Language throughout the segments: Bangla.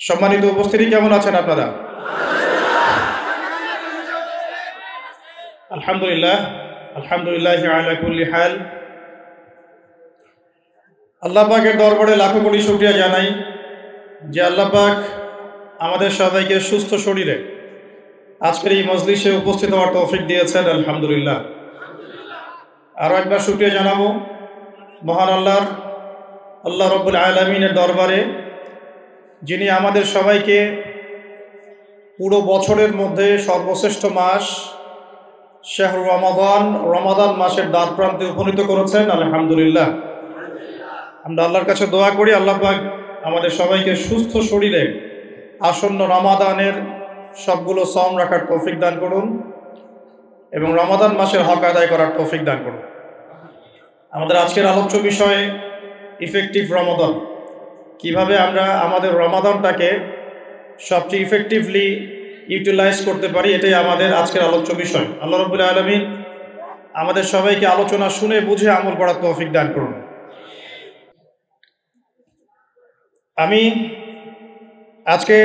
সম্মানিত উপস্থিতি, কেমন আছেন আপনারা? আলহামদুলিল্লাহ, আলহামদুলিল্লাহ আলা কুল্লি হাল। আল্লাহ পাকের দরবারে লাখো কোটি শুকরিয়া জানাই যে আল্লাহ পাক আমাদের সবাইকে সুস্থ শরীরে আজকের এই মজলিসে উপস্থিত হওয়ার তৌফিক দিয়েছেন। আলহামদুলিল্লাহ। আরও একবার শুকরিয়া জানাবো মহান আল্লাহ রব্বুল আলামিনের দরবারে, যিনি আমাদের সবাইকে পুরো বছরের মধ্যে সর্বশ্রেষ্ঠ মাস শাহরু রমাদান মাসের দ্বার প্রান্তে উপনীত করেছেন। আলহামদুলিল্লাহ। আমরা আল্লাহর কাছে দোয়া করি আল্লাহ পাক আমাদের সবাইকে সুস্থ শরীরে আসন্ন রমাদানের সবগুলো সওম রাখার তৌফিক দান করুন এবং রমাদান মাসের হক আদায় করার তৌফিক দান করুন। আমাদের আজকের আলোচ্য বিষয় ইফেক্টিভ রমাদান। কিভাবে আমরা আমাদের রমাদানটাকে সবচেয়ে ইফেক্টিভলি ইউটিলাইজ করতে পারি, এটাই আমাদের আজকের আলোচ্য বিষয়। আল্লাহ রাব্বুল আলামিন আমাদের সবাইকে আলোচনা শুনে বুঝে আমল করার তৌফিক দান করুন। আমি আজকে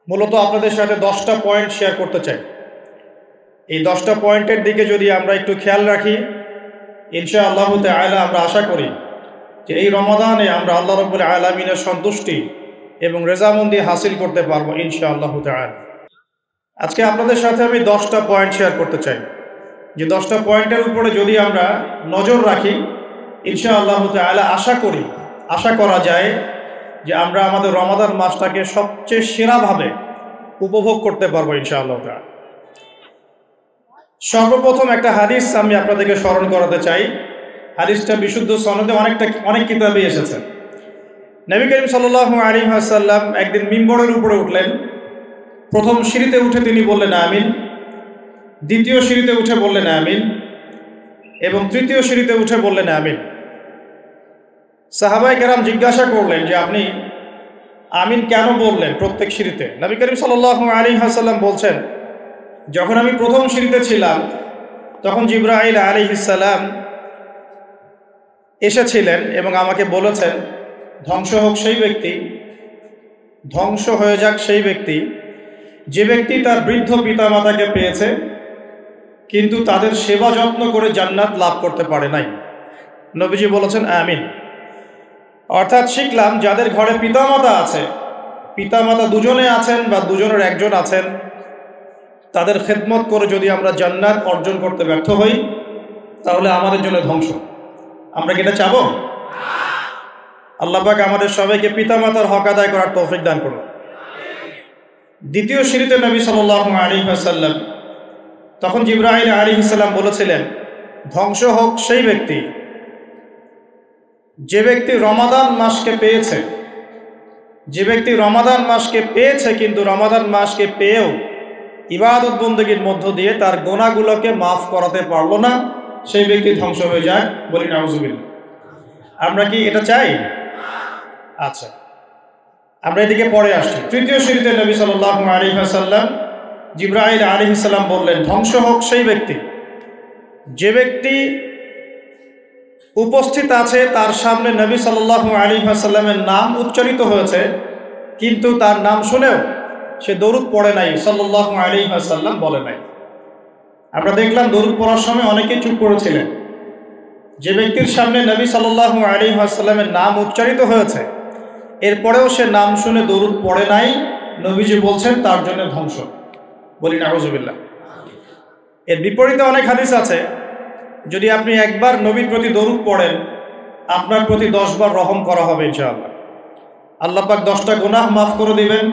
মূলত আপনাদের সাথে 10টা পয়েন্ট শেয়ার করতে চাই। এই 10টা পয়েন্টের দিকে যদি আমরা একটু খেয়াল রাখি, ইনশাআল্লাহু তাআলা আমরা আশা করি যে এই রমাদানে আমরা আল্লাহ রাব্বুল আলামিনের সন্তুষ্টি এবং রেজামন্দি হাসিল করতে পারবো ইনশাআল্লাহু তাআলা। আজকে আপনাদের সাথে আমি 10টা পয়েন্ট শেয়ার করতে চাই, যে 10টা পয়েন্টের উপরে যদি আমরা নজর রাখি ইনশাআল্লাহু তাআলা আশা করা যায় যে আমরা আমাদের রমাদান মাসটাকে সবচেয়ে সেরাভাবে উপভোগ করতে পারবো ইনশাআল্লাহু তাআলা। সর্বপ্রথম একটা হাদিস আমি আপনাদেরকে স্মরণ করাতে চাই। হাদিসটা বিশুদ্ধ সনদে অনেক কিতাবে এসেছে। নবী করিম সাল্লাল্লাহু আলাইহি ওয়াসাল্লাম একদিন মিম্বরের উপরে উঠলেন। প্রথম সিঁড়িতে উঠে তিনি বললেন আমিন, দ্বিতীয় সিঁড়িতে উঠে বললেন আমিন এবং তৃতীয় সিঁড়িতে উঠে বললেন আমিন। সাহাবায়ে কেরাম জিজ্ঞাসা করলেন যে আপনি আমিন কেন বললেন প্রত্যেক সিঁড়িতে? নবী করিম সাল্লাল্লাহু আলাইহি ওয়াসাল্লাম বলছেন, যখন আমি প্রথম সিঁড়িতে ছিলাম তখন জিবরাইল আলাইহিস সালাম এসেছিলেন এবং আমাকে বলেছেন, ধ্বংস হোক সেই ব্যক্তি, ধ্বংস হয়ে যাক সেই ব্যক্তি যে ব্যক্তি তার বৃদ্ধ পিতামাতাকে পেয়েছে কিন্তু তাদের সেবা যত্ন করে জান্নাত লাভ করতে পারে নাই। নবীজি বলেছেন আমিন। অর্থাৎ শিখলাম যাদের ঘরে পিতামাতা আছে, পিতামাতা দুজনে আছেন বা দুজনের একজন আছেন, তাদের খেদমত করে যদি আমরা জান্নাত অর্জন করতে ব্যর্থ হই তাহলে আমাদের জন্য ধ্বংস। আমরা কি এটা চাবো? আল্লাহ পাক আমাদের সবাইকে পিতামাতার হক আদায় করার তৌফিক দান করুন। দ্বিতীয় সিঁড়িতে নবী সাল্লাল্লাহু আলাইহি ওয়াসাল্লাম, তখন জিবরাইল আলাইহিস সালাম বলেছিলেন, ধ্বংস হোক সেই ব্যক্তি যে ব্যক্তি রমাদান মাসকে পেয়েছে, যে ব্যক্তি রমাদান মাসকে পেয়েছে কিন্তু রমাদান মাসকে পেয়েও ইবাদত বন্দেগীর মধ্য দিয়ে তার গুনাহগুলোকে মাফ করাতে পারলো না, সেই ব্যক্তি ধ্বংস হয়ে যায়। বলি নাউজুবিল্লাহ। আমরা কি এটা চাই? আচ্ছা, আমরা এদিকে পরে আসছি। তৃতীয় সিঁড়িতে নবী সাল্লাল্লাহু আলাইহি ওয়াসাল্লাম জিবরাইল আলাইহিস সালাম বললেন, ধ্বংস হোক সেই ব্যক্তি যে ব্যক্তি উপস্থিত আছে তার সামনে নবী সাল্লাল্লাহু আলাইহি ওয়াসাল্লামের নাম উচ্চারিত হয়েছে কিন্তু তার নাম শুনেও সে দরুদ পড়ে নাই, সাল্লাল্লাহু আলাইহি ওয়াসাল্লাম বলে নাই। আমরা দেখলাম দরুদ পড়ার সময় অনেকেই চুপ করেছিলেন। যে ব্যক্তির সামনে নবী সাল্লাল্লাহু আলাইহি ওয়াসাল্লামের নাম উচ্চারিত হয়েছে এরপরেও সে নাম শুনে দরুদ পড়ে নাই, নবীজি বলছেন তার জন্য ধ্বংস। বলি নাউজুবিল্লাহ। এর বিপরীতে অনেক হাদিস আছে, যদি আপনি একবার নবীর প্রতি দরুদ পড়েন আপনার প্রতি 10 বার রহম করা হবে ইনশাআল্লাহ। আল্লাহ পাক 10টা গুনাহ মাফ করে দিবেন,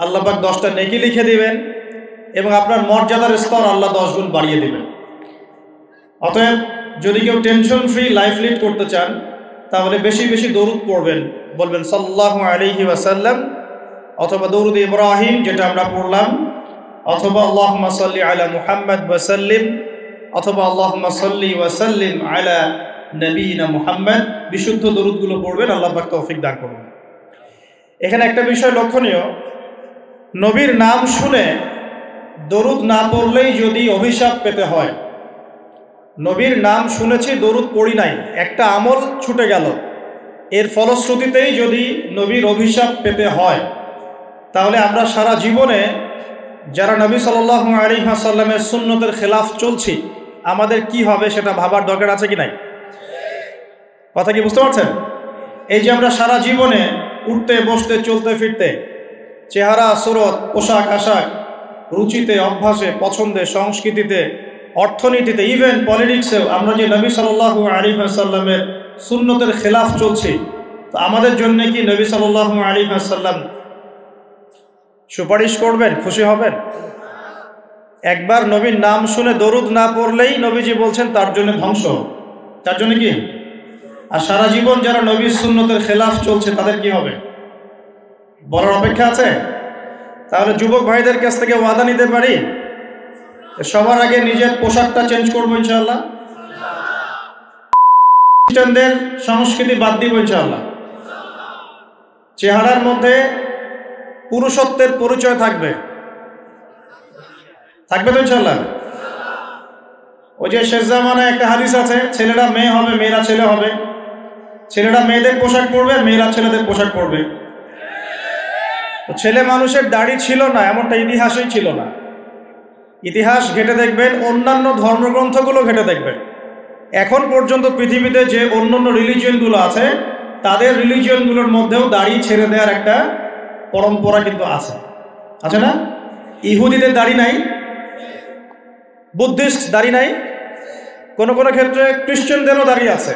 আল্লাহ পাক 10টা নেকি লিখে দিবেন এবং আপনার মর্যাদার স্তর আল্লাহ 10 গুণ বাড়িয়ে দিবেন। অতএব যদি কেউ টেনশন ফ্রি লাইফ লিড করতে চান তাহলে বেশি বেশি দরুদ পড়বেন, বলবেন সাল্লাল্লাহু আলাইহি ওয়াসাল্লাম অথবা দরুদ ইব্রাহিম যেটা আমরা পড়লাম, অথবা আল্লাহুম্মা সাল্লি আলা মুহাম্মদ ওয়া সাল্লিম, অথবা আল্লাহুম্মা সাল্লি ওয়া সাল্লিম আলা নবিয়িনা মুহাম্মদ। বিশুদ্ধ দরুদগুলো পড়বেন, আল্লাহ পাক তৌফিক দান করুন। এখানে একটা বিষয় লক্ষণীয়, নবীর নাম শুনে দরুদ না পড়লেই যদি অভিশাপ পেতে হয়, নবীর নাম শুনেছি দরুদ পড়ি নাই, একটা আমল ছুটে গেল, এর ফলশ্রুতিতেই যদি নবীর অভিশাপ পেতে হয়, তাহলে আমরা সারা জীবনে যারা নবী সাল্লাল্লাহু আলাইহি ওয়াসাল্লামের সুন্নতের খেলাফ চলছি, আমাদের কি হবে সেটা ভাবার দরকার আছে কি নাই? কথা কি বুঝতে পারছেন? এই যে আমরা সারা জীবনে উঠতে বসতে চলতে ফিরতে, চেহারা সুরত, পোশাক আশাক, রুচিতে, অভ্যাসে, পছন্দে, সংস্কৃতিতে, অর্থনীতিতে, ইভেন পলিটিক্সেও আমরা যে নবী সাল্লাল্লাহু আলাইহি ওয়াসাল্লামের সুন্নতের খেলাফ চলছি, তো আমাদের জন্য কি নবী সাল্লাল্লাহু আলাইহি ওয়াসাল্লাম সুপারিশ করবেন, খুশি হবেন? একবার নবীর নাম শুনে দরুদ না পড়লেই নবীজি বলছেন তার জন্য ধ্বংস, তার জন্য কি? আর সারা জীবন যারা নবীর সুন্নতের খেলাফ চলছে তাদের কি হবে বলার অপেক্ষা আছে? তাহলে যুবক ভাইদের কাছ থেকে ওয়াদা নিতে পারি, সবার আগে নিজের পোশাকটা চেঞ্জ করবো ইনশাআল্লাহ, খ্রিস্টানদের সংস্কৃতি বাদ দিব ইনশাআল্লাহ, চেহারার মধ্যে পুরুষত্বের পরিচয় থাকবে, থাকবে তো ইনশাআল্লাহ? ওই যে শেষ জামানায় একটা হাদিস আছে, ছেলেরা মেয়ে হবে, মেয়েরা ছেলে হবে, ছেলেরা মেয়েদের পোশাক পরবে, মেয়েরা ছেলেদের পোশাক পরবে। ছেলে মানুষের দাড়ি ছিল না এমনটা ইতিহাসেই ছিল না। ইতিহাস ঘেটে দেখবেন, অন্যান্য ধর্মগ্রন্থগুলো ঘেটে দেখবেন, এখন পর্যন্ত পৃথিবীতে যে অন্যান্য রিলিজিয়নগুলো আছে তাদের রিলিজিয়নগুলোর মধ্যেও দাড়ি ছেড়ে দেওয়ার একটা পরম্পরা কিন্তু আছে, আছে না? ইহুদিদের দাড়ি নাই, বুদ্ধিস্ট দাড়ি নাই, কোনো কোনো ক্ষেত্রে খ্রিস্টানদেরও দাড়ি আছে।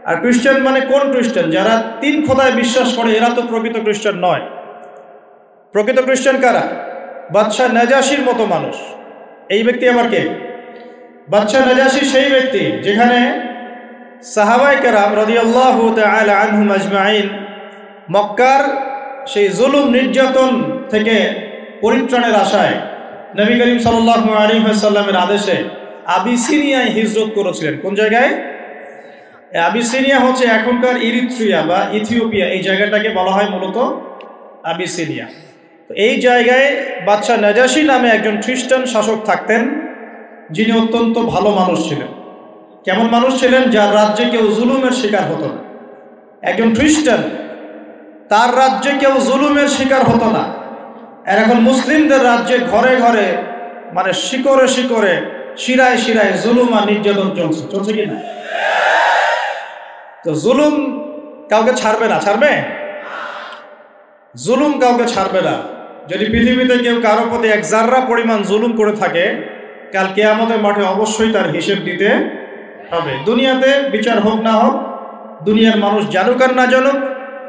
আর খ্রিস্টান মানে কোন খ্রিস্টান? যারা 3 খোদায় বিশ্বাস করে, এরা তো প্রকৃত খ্রিস্টান নয়। প্রকৃত খ্রিস্টান কারা? বাদশাহ নাজাশির মতো মানুষ। এই ব্যক্তি আবার কে? বাদশাহ নাজাশি সেই ব্যক্তি যেখানে সাহাবায়ে কেরাম রাদিয়াল্লাহু তাআলা আনহুম আজমাইন মক্কার সেই জুলুম নির্যাতন থেকে পরিত্রাণের আশায় নবী করিম সাল্লাল্লাহু আলাইহি ওয়াসাল্লামের আদেশে আবিসিনিয়ায় হিজরত করেছিলেন। কোন জায়গায়? আবিসিনিয়া হচ্ছে এখনকার ইরিত্রিয়া বা ইথিওপিয়া, এই জায়গাটাকে বলা হয় মূলত আবিসিনিয়া। তো এই জায়গায় বাদশাহ নাজাশি নামে একজন খ্রিস্টান শাসক থাকতেন, যিনি অত্যন্ত ভালো মানুষ ছিলেন। কেমন মানুষ ছিলেন? যার রাজ্যে কেউ জুলুমের শিকার হতো না। একজন খ্রিস্টান, তার রাজ্যে কেউ জুলুমের শিকার হতো না। আর এখন মুসলিমদের রাজ্যে ঘরে ঘরে, মানে শিকরে শিকরে, শিরায় শিরায় জুলুম আর নির্যাতন চলছে, চলছে কি না? তো জুলুম কাউকে ছাড়বে না, ছাড়বে? জুলুম কাউকে ছাড়বে না। যদি পৃথিবীতে কেউ কারো প্রতি 1 জাররা পরিমাণ জুলুম করে থাকে, কাল কিয়ামতের মাঠে অবশ্যই তার হিসেব দিতে হবে। দুনিয়াতে বিচার হোক না হোক, দুনিয়ার মানুষ জানুক আর না জানুক,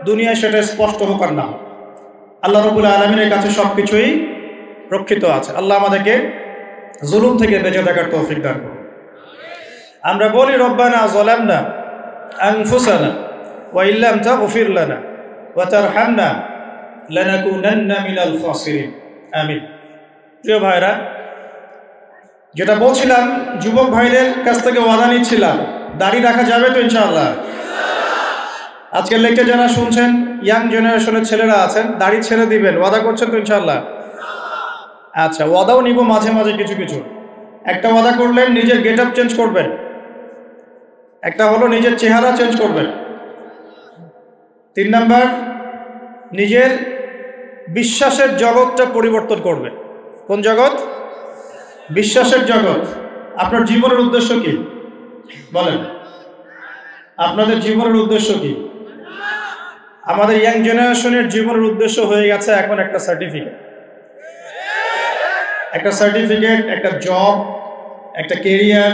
দুনিয়ায় সেটা স্পষ্ট হোক আর না হোক, আল্লাহ রাব্বুল আলামিনের কাছে সবকিছুই রক্ষিত আছে। আল্লাহ আমাদেরকে জুলুম থেকে বেঁচে থাকার তৌফিক দান করুন। আমরা বলি রব্বানা যালামনা আনফুসানা ওয়া ইল্লাম তাগফির লানা ওয়া তারহামনা লানাকুনান্না মিনাল খাসিরিন। আমিন। প্রিয় ভাইরা, যেটা বলছিলাম, যুবক ভাইদের কাছ থেকে ওয়াদা নিচ্ছিলাম, দাড়ি রাখা যাবে তো ইনশাআল্লাহ? আজকের লেকচার যারা শুনছেন, ইয়াং জেনারেশনের ছেলেরা আছেন, দাড়ি ছেড়ে দিবেন, ওয়াদা করছেন তো ইনশাআল্লাহ? আচ্ছা, ওয়াদাও নিব মাঝে মাঝে কিছু কিছু। একটা ওয়াদা করলেন, নিজের গেট আপ চেঞ্জ করবেন। একটা হলো নিজের চেহারা চেঞ্জ করবেন। 3 নাম্বার, নিজের বিশ্বাসের জগৎটা পরিবর্তন করবেন। কোন জগৎ? বিশ্বাসের জগৎ। আপনার জীবনের উদ্দেশ্য কি বলেন? আপনাদের জীবনের উদ্দেশ্য কি? আমাদের ইয়াং জেনারেশনের জীবনের উদ্দেশ্য হয়ে গেছে এখন একটা সার্টিফিকেট, একটা জব, একটা কেরিয়ার,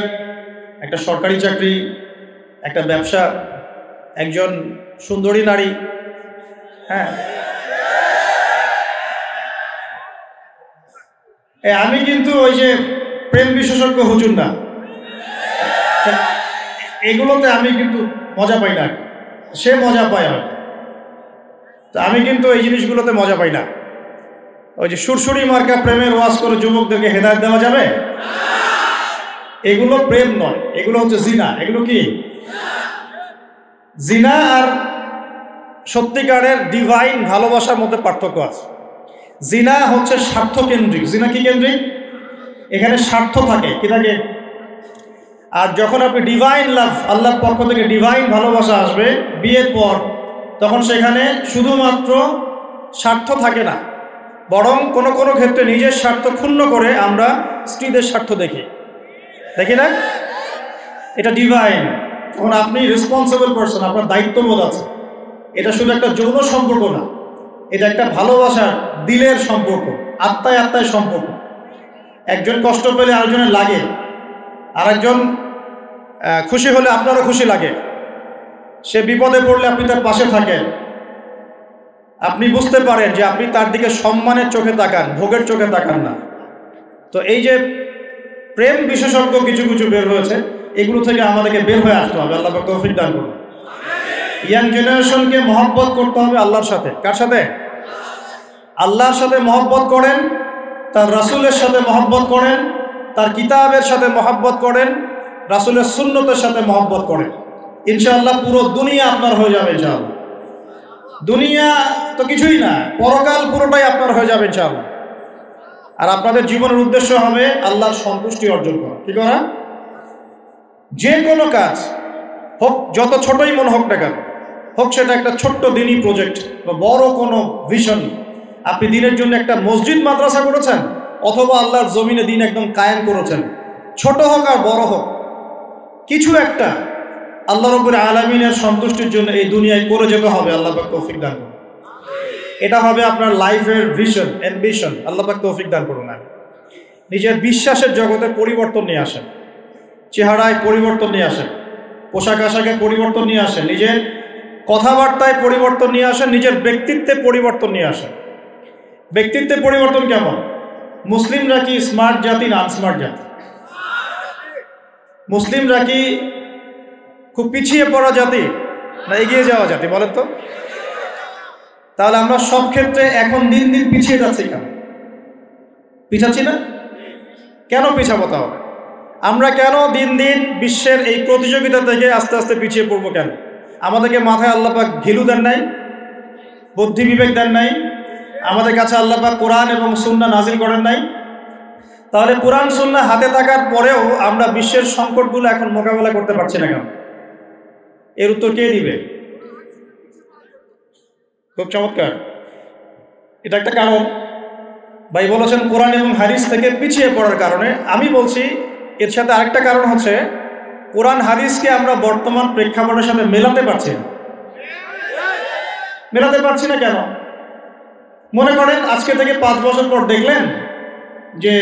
একটা সরকারি চাকরি, একটা ব্যবসা, একজন সুন্দরী নারী। হ্যাঁ, আমি কিন্তু ওই যে প্রেম বিশেষজ্ঞ হুজুর না, এগুলোতে আমি কিন্তু মজা পাই না, সে মজা পায় হয়তো, তো আমি কিন্তু এই জিনিসগুলোতে মজা পাই না। ওই যে সুরসুরি মার্কা প্রেমের ওয়াজ করে যুবকদেরকে হেদায়েত দেওয়া যাবে? এগুলো প্রেম নয়, এগুলো হচ্ছে জিনা। এগুলো কি? জিনা আর সত্যিকারের ডিভাইন ভালোবাসার মধ্যে পার্থক্য আছে। জিনা হচ্ছে স্বার্থ কেন্দ্রিক। জিনা কি কেন্দ্রিক? এখানে স্বার্থ থাকে। কি থাকে? আর যখন আপনি ডিভাইন লাভ, আল্লাহর পক্ষ থেকে ডিভাইন ভালোবাসা আসবে বিয়ের পর, তখন সেখানে শুধুমাত্র স্বার্থ থাকে না, বরং কোনো কোনো ক্ষেত্রে নিজের স্বার্থ ক্ষুণ্ণ করে আমরা স্ত্রীদের স্বার্থ দেখি না? এটা ডিভাইন। যখন আপনি রেসপন্সিবল পারসন, আপনার দায়িত্ববোধ আছে, এটা শুধু একটা যৌন সম্পর্ক না, এটা একটা ভালোবাসার দিলের সম্পর্ক, আত্মায় আত্মায় সম্পর্ক। একজন কষ্ট পেলে আরেকজনের লাগে, আরেকজন খুশি হলে আপনারও খুশি লাগে, সে বিপদে পড়লে আপনি তার পাশে থাকেন, আপনি বুঝতে পারেন যে আপনি তার দিকে সম্মানের চোখে তাকান, ভোগের চোখে তাকান না। তো এই যে প্রেম বিশেষজ্ঞ কিছু কিছু বের হয়েছে, এগুলো থেকে আমাদেরকে বের হয়ে আসতে হবে। আল্লাহ পাক তৌফিক দান করুন। ইয়াং জেনারেশনকে মহব্বত করতে হবে আল্লাহর সাথে। কার সাথে? আল্লাহর সাথে মহব্বত করেন, তার রাসূলের সাথে মহব্বত করেন, তার কিতাবের সাথে মহব্বত করেন, রাসূলের সুন্নতের সাথে মহব্বত করেন। ইনশাআল্লাহ পুরো দুনিয়া আপনার হয়ে যাবে ইনশাআল্লাহ। দুনিয়া তো কিছুই না, পরকাল পুরোটাই আপনার হয়ে যাবে ইনশাআল্লাহ। আর আপনাদের জীবনের উদ্দেশ্য হবে আল্লাহর সন্তুষ্টি অর্জন করা। কি করা? যে কোনো কাজ হোক, যত ছোটই মনে হোক না কেন, হোক সেটা একটা ছোট্ট দিনই প্রজেক্ট বা বড় কোনো ভিশন। আপনি দিনের জন্য একটা মসজিদ মাদ্রাসা করেছেন, অথবা আল্লাহর জমিনে দিন একদম কায়েম করেছেন, ছোট হোক আর বড় হোক, কিছু একটা আল্লাহ রাব্বুল আলামিনের সন্তুষ্টির জন্য এই দুনিয়ায় করে যেতে হবে। আল্লাহ পাক তৌফিক দান করুন। এটা হবে আপনার লাইফের ভিশন, অ্যাম্বিশন। আল্লাহ পাক তৌফিক দান করুন। নিজের বিশ্বাসের জগতে পরিবর্তন নিয়ে আসেন, চেহারায় পরিবর্তন নিয়ে আসেন, পোশাক আশাকে পরিবর্তন নিয়ে আসেন, নিজের কথাবার্তায় পরিবর্তন নিয়ে আসেন, নিজের ব্যক্তিত্বে পরিবর্তন নিয়ে আসেন। ব্যক্তিত্বে পরিবর্তন কেমন? মুসলিমরা কি স্মার্ট জাতি না আনস্মার্ট জাতি? মুসলিমরা কি খুব পিছিয়ে পড়া জাতি না এগিয়ে যাওয়া জাতি? বলেন তো। তাহলে আমরা সব ক্ষেত্রে এখন দিন দিন পিছিয়ে যাচ্ছি কেন? পিছাচ্ছি না কেন? পিছাবো তাহলে আমরা কেন দিন দিন বিশ্বের এই প্রতিযোগিতা থেকে আস্তে আস্তে পিছিয়ে পড়বো কেন? আমাদেরকে মাথায় আল্লাহ পাক ঘিলু দেন নাই, বুদ্ধি বিবেক দেন নাই, আমাদের কাছে আল্লাহ পাক কোরআন এবং সুন্নাহ নাজিল করেন নাই। তাহলে কোরআন সুন্নাহ হাতে থাকার পরেও আমরা বিশ্বের সংকটগুলো এখন মোকাবেলা করতে পারছি না কেন? এর উত্তর কে দিবে? খুব চমৎকার। এটা একটা কারণ। ভাই বলেছেন কোরআন এবং হাদিস থেকে পিছিয়ে পড়ার কারণে। আমি বলছি এর সাথে আরেকটা কারণ হচ্ছে কোরআন হাদিসকে আমরা বর্তমান প্রেক্ষাপটের সাথে মেলাতে পারছি না। মেলাতে পারছি না কেন? মনে করেন আজকে থেকে 5 বছর পর দেখলেন যে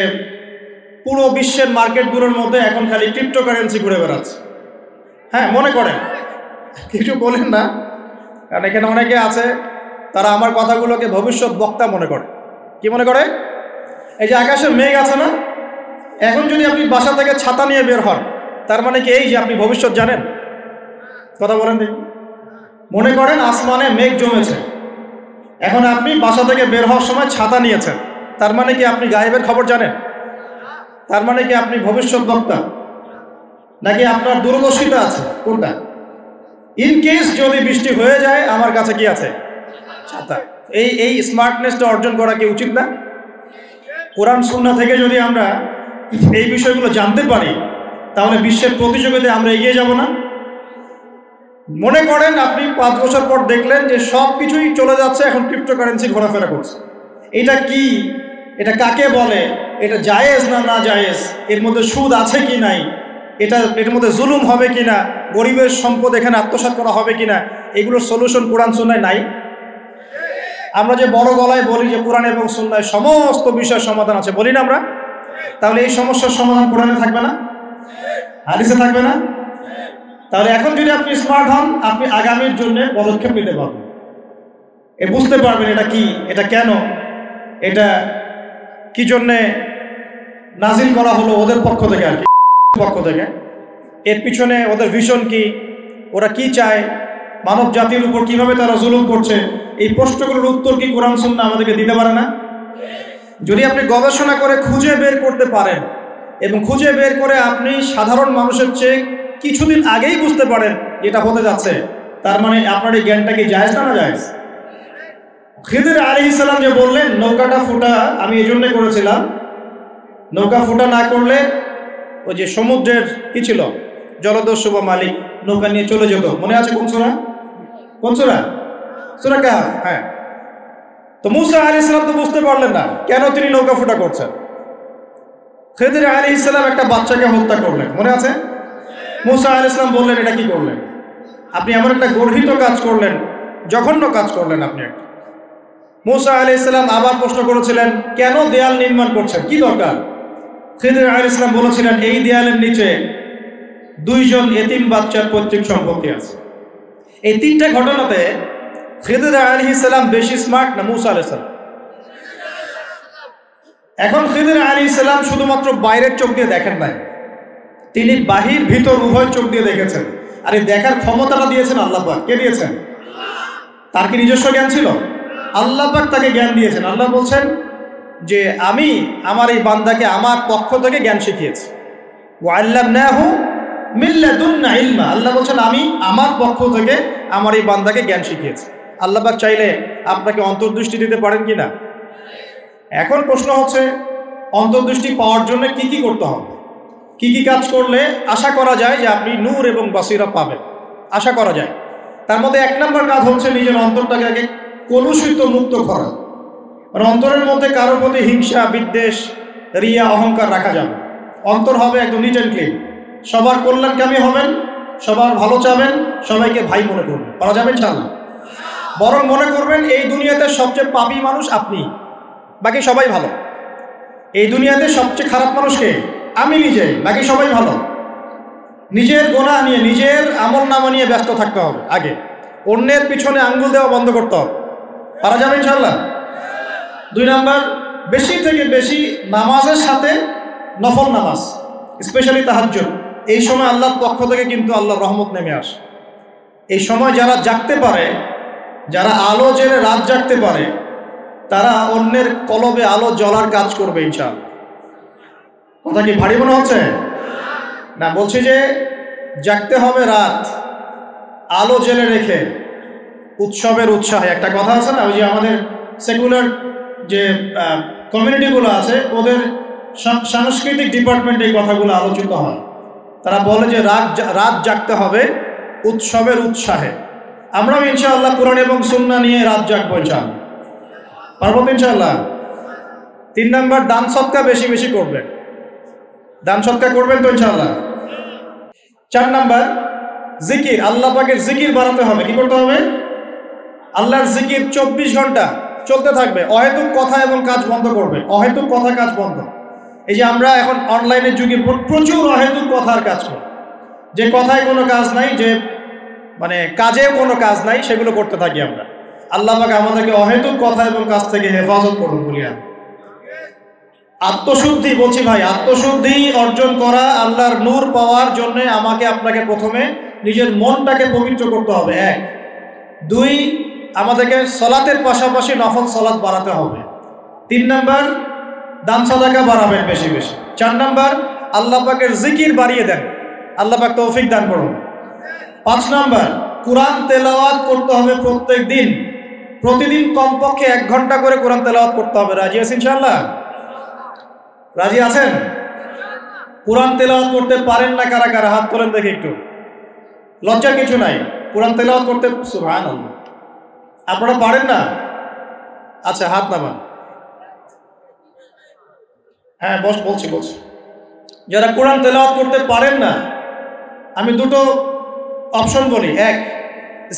পুরো বিশ্বের মার্কেটগুলোর মধ্যে এখন খালি ক্রিপ্টোকারেন্সি ঘুরে বেড়াচ্ছে। হ্যাঁ, মনে করেন, কিছু বলেন না, কারণ এখানে অনেকে আছে তারা আমার কথাগুলোকে ভবিষ্যৎ বক্তা মনে করে। কি মনে করে? এই যে আকাশে মেঘ আছে না, এখন যদি আপনি বাসা থেকে ছাতা নিয়ে বের হন, তার মানে কি এই যে আপনি ভবিষ্যৎ জানেন? কথা বলেন দেখি। মনে করেন আসমানে মেঘ জমেছে, এখন আপনি বাসা থেকে বের হওয়ার সময় ছাতা নিয়েছেন, তার মানে কি আপনি গায়েবের খবর জানেন? তার মানে কি আপনি ভবিষ্যৎ বক্তা? নাকি আপনার দূরদর্শিতা আছে? কোনটা? ইন কেস যদি বৃষ্টি হয়ে যায়, আমার কাছে কি আছে? ছাতা। এই স্মার্টনেসটা অর্জন করা কি উচিত না? কোরআন সুন্নাহ থেকে যদি আমরা এই বিষয়গুলো জানতে পারি, তাহলে বিশ্বের প্রতিযোগিতায় আমরা এগিয়ে যাব না? মনে করেন আপনি 5 বছর পর দেখলেন যে সব কিছুই চলে যাচ্ছে, এখন ক্রিপ্টোকারেন্সি ঘোরাফেরা করছে। এটা কি? এটা কাকে বলে? এটা জায়েজ না না জায়েজ? এর মধ্যে সুদ আছে কি নাই? এর মধ্যে জুলুম হবে কি না? গরিবের সম্পদ এখানে আত্মসাৎ করা হবে কি না? এগুলোর সলিউশন কোরআন সুন্নাহয় নাই। আমরা যে বড় গলায় বলি যে কোরআন এবং সুন্নাহয় সমস্ত বিষয়ের সমাধান আছে, বলি না আমরা? তাহলে এই সমস্যার সমাধান কোরআনে থাকবে না? হাদিসে থাকবে না? তাহলে এখন যদি আপনি স্মার্ট হন, আপনি আগামীর জন্য পদক্ষেপ নিতে পারবেন, বুঝতে পারবেন এটা কি, এটা কেন, এটা কি জন্যে নাজিল করা হলো ওদের পক্ষ থেকে, আর কি পক্ষ থেকে, এর পিছনে ওদের ভিশন কি, ওরা কি চায়, মানব জাতির উপর কিভাবে তারা জুলুম করছে, এই প্রশ্নগুলোর উত্তর কি কোরআন সুন্নাহ আমাদেরকে দিতে পারে না? যদি আপনি গবেষণা করে খুঁজে বের করতে পারেন এবং খুঁজে বের করে আপনি সাধারণ মানুষের চেয়ে কিছুদিন আগেই বুঝতে পারেন এটা হতে যাচ্ছে, তার মানে আপনার এই জ্ঞানটা কি জায়েজ না জায়েজ? খিদির আলাইহিস সালাম যে বললেন নৌকাটা ফুটা আমি এই জন্য করেছিলাম, নৌকা ফুটা না করলে ওই যে সমুদ্রের কি ছিল, জলদস্যু বা মালিক নৌকা নিয়ে চলে যেত, মনে আছে কোন সূরা? কোন সূরা? সূরা কাহফ। হ্যাঁ, তো মূসা আলাইহিস সালাম তো বুঝতে পারলেন না কেন তিনি নৌকা ফুটা করছেন। খিদির আলাইহিস সালাম একটা বাচ্চাকে হত্যা করলেন, মনে আছে? মূসা আলাইহিস সালাম বললেন, এটা কি করলেন আপনি? এমন একটা গর্হিত কাজ করলেন, জঘন্য কাজ করলেন আপনি একটা। মূসা আলাইহিস সালাম আবার প্রশ্ন করেছিলেন, কেন দেয়াল নির্মাণ করছেন, কি দরকার? খিদির আলাইহিস সালাম বলেছিলেন, এই দেয়ালের নিচে 2 জন এতিম বাচ্চার পৈতৃক সম্পত্তি আছে। এই 3টা ঘটনাতে খিদির আলাইহিস সালাম বেশি স্মার্ট না মূসা আলাইহিস সালাম? এখন খিদির আলাইহিস সালাম শুধুমাত্র বাইরের চোখ দিয়ে দেখেন নাই, তিনি বাহির ভিতর উভয় চোখ দিয়ে দেখেছেন। আর এই দেখার ক্ষমতাটা দিয়েছেন আল্লাহ পাক। কে দিয়েছেন? তার কি নিজস্ব জ্ঞান ছিল? আল্লাহ পাক তাকে জ্ঞান দিয়েছেন। আল্লাহ বলছেন যে আমি আমার এই বান্দাকে আমার পক্ষ থেকে জ্ঞান শিখিয়েছি। ওয়াল্লামনাহু মিন লাদুন্না ইলমা। আল্লাহ বলছেন আমি আমার পক্ষ থেকে আমার এই বান্দাকে জ্ঞান শিখিয়েছি। আল্লাহ পাক চাইলে আপনাকে অন্তর্দৃষ্টি দিতে পারেন কি না? এখন প্রশ্ন হচ্ছে, অন্তর্দৃষ্টি পাওয়ার জন্য কি কি করতে হবে, কি কি কাজ করলে আশা করা যায় যে আপনি নূর এবং বাসিরা পাবেন? আশা করা যায়। তার মধ্যে 1 নম্বর কাজ হচ্ছে নিজের অন্তরটাকে আগে কলুষিত মুক্ত করা। মানে অন্তরের মধ্যে কারোর প্রতি হিংসা, বিদ্বেষ, রিয়া, অহংকার রাখা যাবে। অন্তর হবে একদম নিট অ্যান্ড ক্লিন। সবার কল্যাণকামী হবেন, সবার ভালো চাবেন, সবাইকে ভাই মনে করবেন। পারা যাবে ইনশাআল্লাহ? বরং মনে করবেন এই দুনিয়াতে সবচেয়ে পাপী মানুষ আপনি, বাকি সবাই ভালো। এই দুনিয়াতে সবচেয়ে খারাপ মানুষকে আমি নিজে, বাকি সবাই ভালো। নিজের গুনাহ নিয়ে, নিজের আমল নামা নিয়ে ব্যস্ত থাকতে হবে আগে। অন্যের পিছনে আঙ্গুল দেওয়া বন্ধ করতে হবে। পারা যাবে ইনশাআল্লাহ? 2 নম্বর, বেশি থেকে বেশি নামাজের সাথে নফল নামাজ, স্পেশালি তাহাজ্জুদ। এই সময় আল্লাহর পক্ষ থেকে কিন্তু আল্লাহর রহমত নেমে আসে। এই সময় যারা জাগতে পারে, যারা আলো জেলে রাত জাগতে পারে, তারা অন্যের কলবে আলো জ্বলার কাজ করবে ইনশাআল্লাহ। কথা কি ভারী মনে হচ্ছে? না, বলছি যে জাগতে হবে রাত, আলো জেলে রেখে উৎসবের উৎসাহে। একটা কথা আছে না, ওই যে আমাদের সেকুলার যে কমিউনিটিগুলো আছে, ওদের সাংস্কৃতিক ডিপার্টমেন্টে এই কথাগুলো আলোচিত হয়। তারা বলে যে রাত জাগতে হবে উৎসবের উৎসাহে। আমরাও ইনশাআল্লাহ কোরআন এবং সুন্নাহ নিয়ে রাত জাগবো ইনশাআল্লাহ। পারবো ইনশাআল্লাহ? 3 নম্বর, দান সদকা বেশি বেশি করবেন। দান সদকা করবেন তো ইনশাআল্লাহ? 4 নম্বর, জিকির, আল্লাহ পাকের জিকির বাড়াতে হবে। কি করতে হবে? আল্লাহর জিকির 24 ঘন্টা চলতে থাকবে। অহেতুক কথা এবং কাজ বন্ধ করবে। অহেতুক কথা, কাজ বন্ধ। এই যে আমরা এখন অনলাইনের যুগে প্রচুর অহেতুক কথার কাজ করি, যে কথায় কোনো কাজ নাই, যে মানে কাজেও কোনো কাজ নাই, সেগুলো করতে থাকি আমরা। আল্লাহ পাক আমাদেরকে অহেতুক কথা এবং কাজ থেকে হেফাজত করুন বলি আমি। আত্মশুদ্ধি, বলছি ভাই, আত্মশুদ্ধি অর্জন করা, আল্লাহর নূর পাওয়ার জন্য আমাকে আপনাকে প্রথমে নিজের মনটাকে পবিত্র করতে হবে। 1। 2, আমাদেরকে সলাতের পাশাপাশি নফল সলাত বাড়াতে হবে। 3 নম্বর, দান সাদাকা বাড়াবেন বেশি বেশি। 4 নম্বর, আল্লাহ পাকের জিকির বাড়িয়ে দেন। আল্লাহ পাক তৌফিক দান করুন। 5 নম্বর, কোরআন তেলাওয়াত করতে হবে প্রত্যেক দিন। প্রতিদিন কমপক্ষে 1 ঘন্টা করে কোরআন তেলাওয়াত করতে হবে। রাজি আছেন ইনশাআল্লাহ? রাজি আছেন? কোরআন তেলাওয়াত করতে পারেন না কারা কারা? হাত তোলেন দেখে একটু। লজ্জার কিছু নাই, কোরআন তেলাওয়াত করতে। সুবহানাল্লাহ। আপনারা পারেন না? আচ্ছা, হাত নামান। হ্যাঁ, বলছি। যারা কোরআন তেলাওয়াত করতে পারেন না, আমি 2টো অপশন বলি। 1,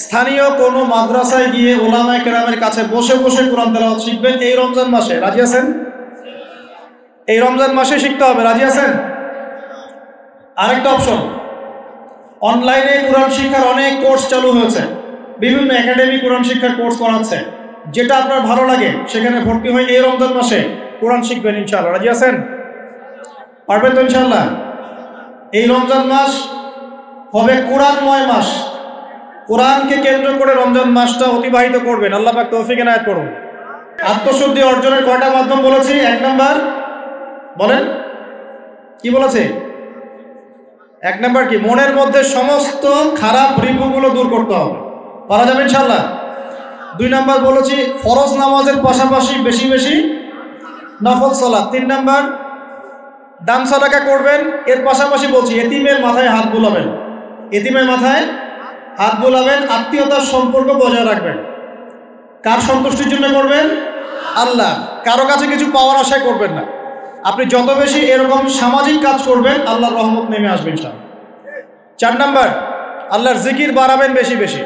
স্থানীয় কোনো মাদ্রাসায় গিয়ে উলামায়ে কেরামের কাছে বসে বসে কোরআন তেলাওয়াত শিখবেন এই রমজান মাসে। রাজি আছেন? এই রমজান মাসে শিখতে হবে। রাজি আছেন? আরেকটা অপশন, অনলাইনে কোরআন শিক্ষার অনেক কোর্স চালু হয়েছে। বিভিন্ন একাডেমি কোরআন শিক্ষার কোর্স করাচ্ছে। যেটা আপনার ভালো লাগে সেখানে ভর্তি হয়ে এই রমজান মাসে কোরআন শিখবেন ইনশাআল্লাহ। রাজি আছেন? পারবেন তো ইনশাআল্লাহ? এই রমজান মাস হবে কোরআনময় মাস। কোরআনকে কেন্দ্র করে রমজান মাসটা অতিবাহিত করবেন। আল্লাহ পাক তৌফিক এনায়েত করুন। আত্মশুদ্ধি অর্জনের কয়টা মাধ্যম বলেছি? 1 নম্বর বলেন, কি বলেছে? 1 নম্বর কি? মনের মধ্যে সমস্ত খারাপ রিপুগুলো দূর করতে হবে। পারা যাবে ইনশাআল্লাহ? 2 নম্বর বলেছি ফরজ নামাজের পাশাপাশি বেশি বেশি নফল সালাত। 3 নম্বর দান সাদাকা করবেন, এর পাশাপাশি বলছি এতিমের মাথায় হাত বুলাবেন, এতিমের মাথায় হাত বুলাবেন, আত্মীয়তার সম্পর্ক বজায় রাখবেন। কার সন্তুষ্টির জন্য করবেন? আল্লাহ। কারো কাছে কিছু পাওয়ার আশায় করবেন না। আপনি যত বেশি এরকম সামাজিক কাজ করবেন আল্লাহর রহমত নেমে আসবেন ইনশাআল্লাহ। 4 নাম্বার, আল্লাহর জিকির বাড়াবেন বেশি বেশি।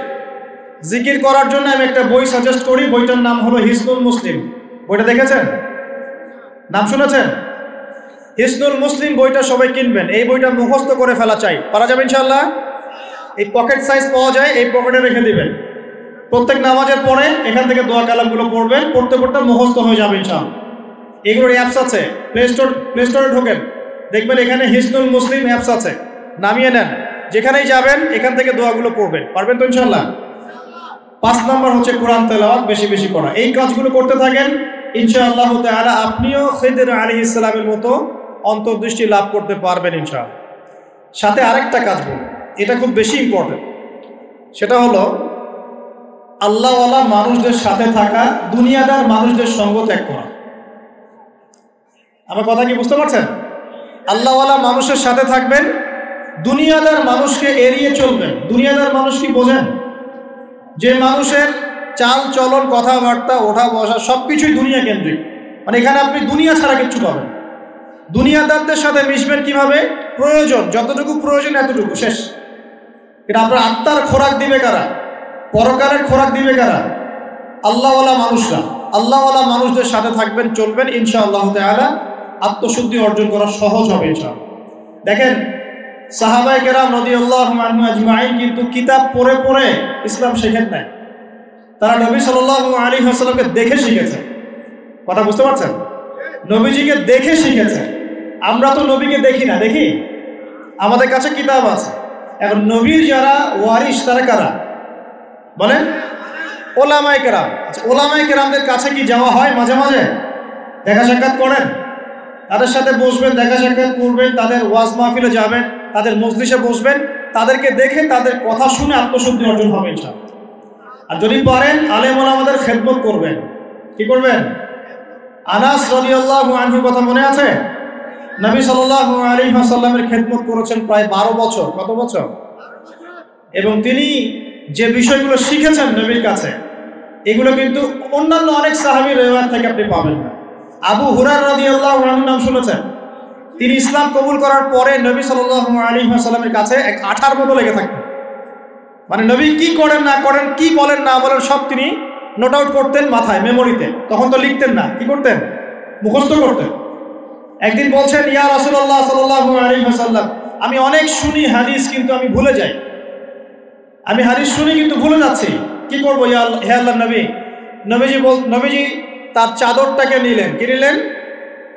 জিকির করার জন্য আমি একটা বই সাজেস্ট করি, বইটার নাম হলো হিসনুল মুসলিম। বইটা দেখেছেন? নাম শুনেছেন? হিসনুল মুসলিম বইটা সবাই কিনবেন। এই বইটা মুখস্থ করে ফেলা চাই, পারা যাবে ইনশাআল্লাহ। এই পকেট সাইজ পাওয়া যায়, এই পকেটে রেখে দিবেন। প্রত্যেক নামাজের পরে এখান থেকে দোয়া কালামগুলো পড়বেন, পড়তে পড়তে মুখস্থ হয়ে যাবে ইনশাআল্লাহ। এগুলোর অ্যাপস আছে, প্লে স্টোরে ঢোকেন, দেখবেন এখানে হিসনুল মুসলিম অ্যাপস আছে, নামিয়ে নেন। যেখানেই যাবেন এখান থেকে দোয়াগুলো পড়বেন, পারবেন তো ইনশাআল্লাহ। 5 নম্বর হচ্ছে কোরআন তেলাওয়াত বেশি বেশি করা। এই কাজগুলো করতে থাকেন, ইনশাআল্লাহ তাআলা আপনিও খিদর আলাইহিস সালামের মতো অন্তর্দৃষ্টি লাভ করতে পারবেন ইনশাআল্লাহ। সাথে আরেকটা কাজ বলুন, এটা খুব বেশি ইম্পর্টেন্ট, সেটা হলো আল্লাহওয়ালা মানুষদের সাথে থাকা, দুনিয়াদার মানুষদের সঙ্গ ত্যাগ করা। আমার কথা কি বুঝতে পারছেন? আল্লাহওয়ালা মানুষের সাথে থাকবেন, দুনিয়াদার মানুষকে এড়িয়ে চলবেন। দুনিয়াদার মানুষ কি বোঝেন? যে মানুষের চাল চলন, কথাবার্তা, ওঠা বসা সবকিছুই দুনিয়া কেন্দ্রিক, মানে এখানে আপনি দুনিয়া ছাড়া কিচ্ছু পাবেন। দুনিয়াদারদের সাথে মিশবেন কিভাবে? প্রয়োজন, যতটুকু প্রয়োজন এতটুকু, শেষ। এটা আপনার আত্মার খোরাক দিবে কারা? পরকালের খোরাক দিবে কারা? আল্লাহওয়ালা মানুষরা। আল্লাহওয়ালা মানুষদের সাথে থাকবেন, চলবেন, ইনশাআল্লাহ তাআলা আত্মশুদ্ধি অর্জন করা সহজ হবে ইনশাআল্লাহ। দেখেন সাহাবায়ে কেরাম রাদিয়াল্লাহু আনহুম আজমাইন কিন্তু কিতাব পড়ে পড়ে ইসলাম শেখেন নাই, তারা নবী সাল্লাল্লাহু আলাইহি ওয়াসাল্লামকে দেখে শিখেছে। কথা বুঝতে পারছেন? নবীজিকে দেখে শিখেছে। আমরা তো নবীকে দেখি না, দেখি? আমাদের কাছে কিতাব আছে। এখন নবীর যারা ওয়ারিস তারা কারা বলেন? ওলামায়ে কেরাম। আচ্ছা, ওলামায়ে কেরামদের কাছে কি যাওয়া হয়? মাঝে মাঝে দেখা সাক্ষাৎ করেন? তাদের সাথে বসবেন, দেখা সাক্ষাৎ করবেন, তাদের ওয়াজ মাহফিলে যাবেন, তাদের মজলিসে বসবেন, তাদেরকে দেখে তাদের কথা শুনে আত্মশুদ্ধি অর্জন হবে ইনশাআল্লাহ। আর যদি পারেন আলেম ওলামাদের খেদমত করবেন। কি করবেন? আনাস রাদিয়াল্লাহু আনহুর কথা মনে আছে? নবী সাল্লাল্লাহু আলাইহি ওয়াসাল্লামের খেদমত করেছেন প্রায় 12 বছর। কত বছর? এবং তিনি যে বিষয়গুলো শিখেছেন নবীর কাছে, এগুলো কিন্তু অন্যান্য অনেক সাহাবীর রিওয়ায়াত থেকে আপনি পাবেন না। আবু হুরায়রা রাদিয়াল্লাহু আনহু নাম শুনেছেন? তিনি ইসলাম কবুল করার পরে নবী সাল্লাল্লাহু আলাইহি ওয়াসাল্লামের কাছে এক আঠার মতো লেগে থাকতেন। মানে নবী কি করেন না করেন, কি বলেন না বলেন, সব তিনি নোট আউট করতেন মাথায়, মেমোরিতে। তখন তো লিখতেন না, কি করতেন? মুখস্থ করতেন। একদিন বলছেন, ইয়া রাসূলুল্লাহ সাল্লাল্লাহু আলাইহি ওয়াসাল্লাম, আমি অনেক শুনি হাদিস কিন্তু আমি ভুলে যাই। আমি হাদিস শুনি কিন্তু ভুলে যাচ্ছি, কি করবো হে আল্লাহর নবী? নবীজি তার চাদরটাকে নিলেন। কি নিলেন?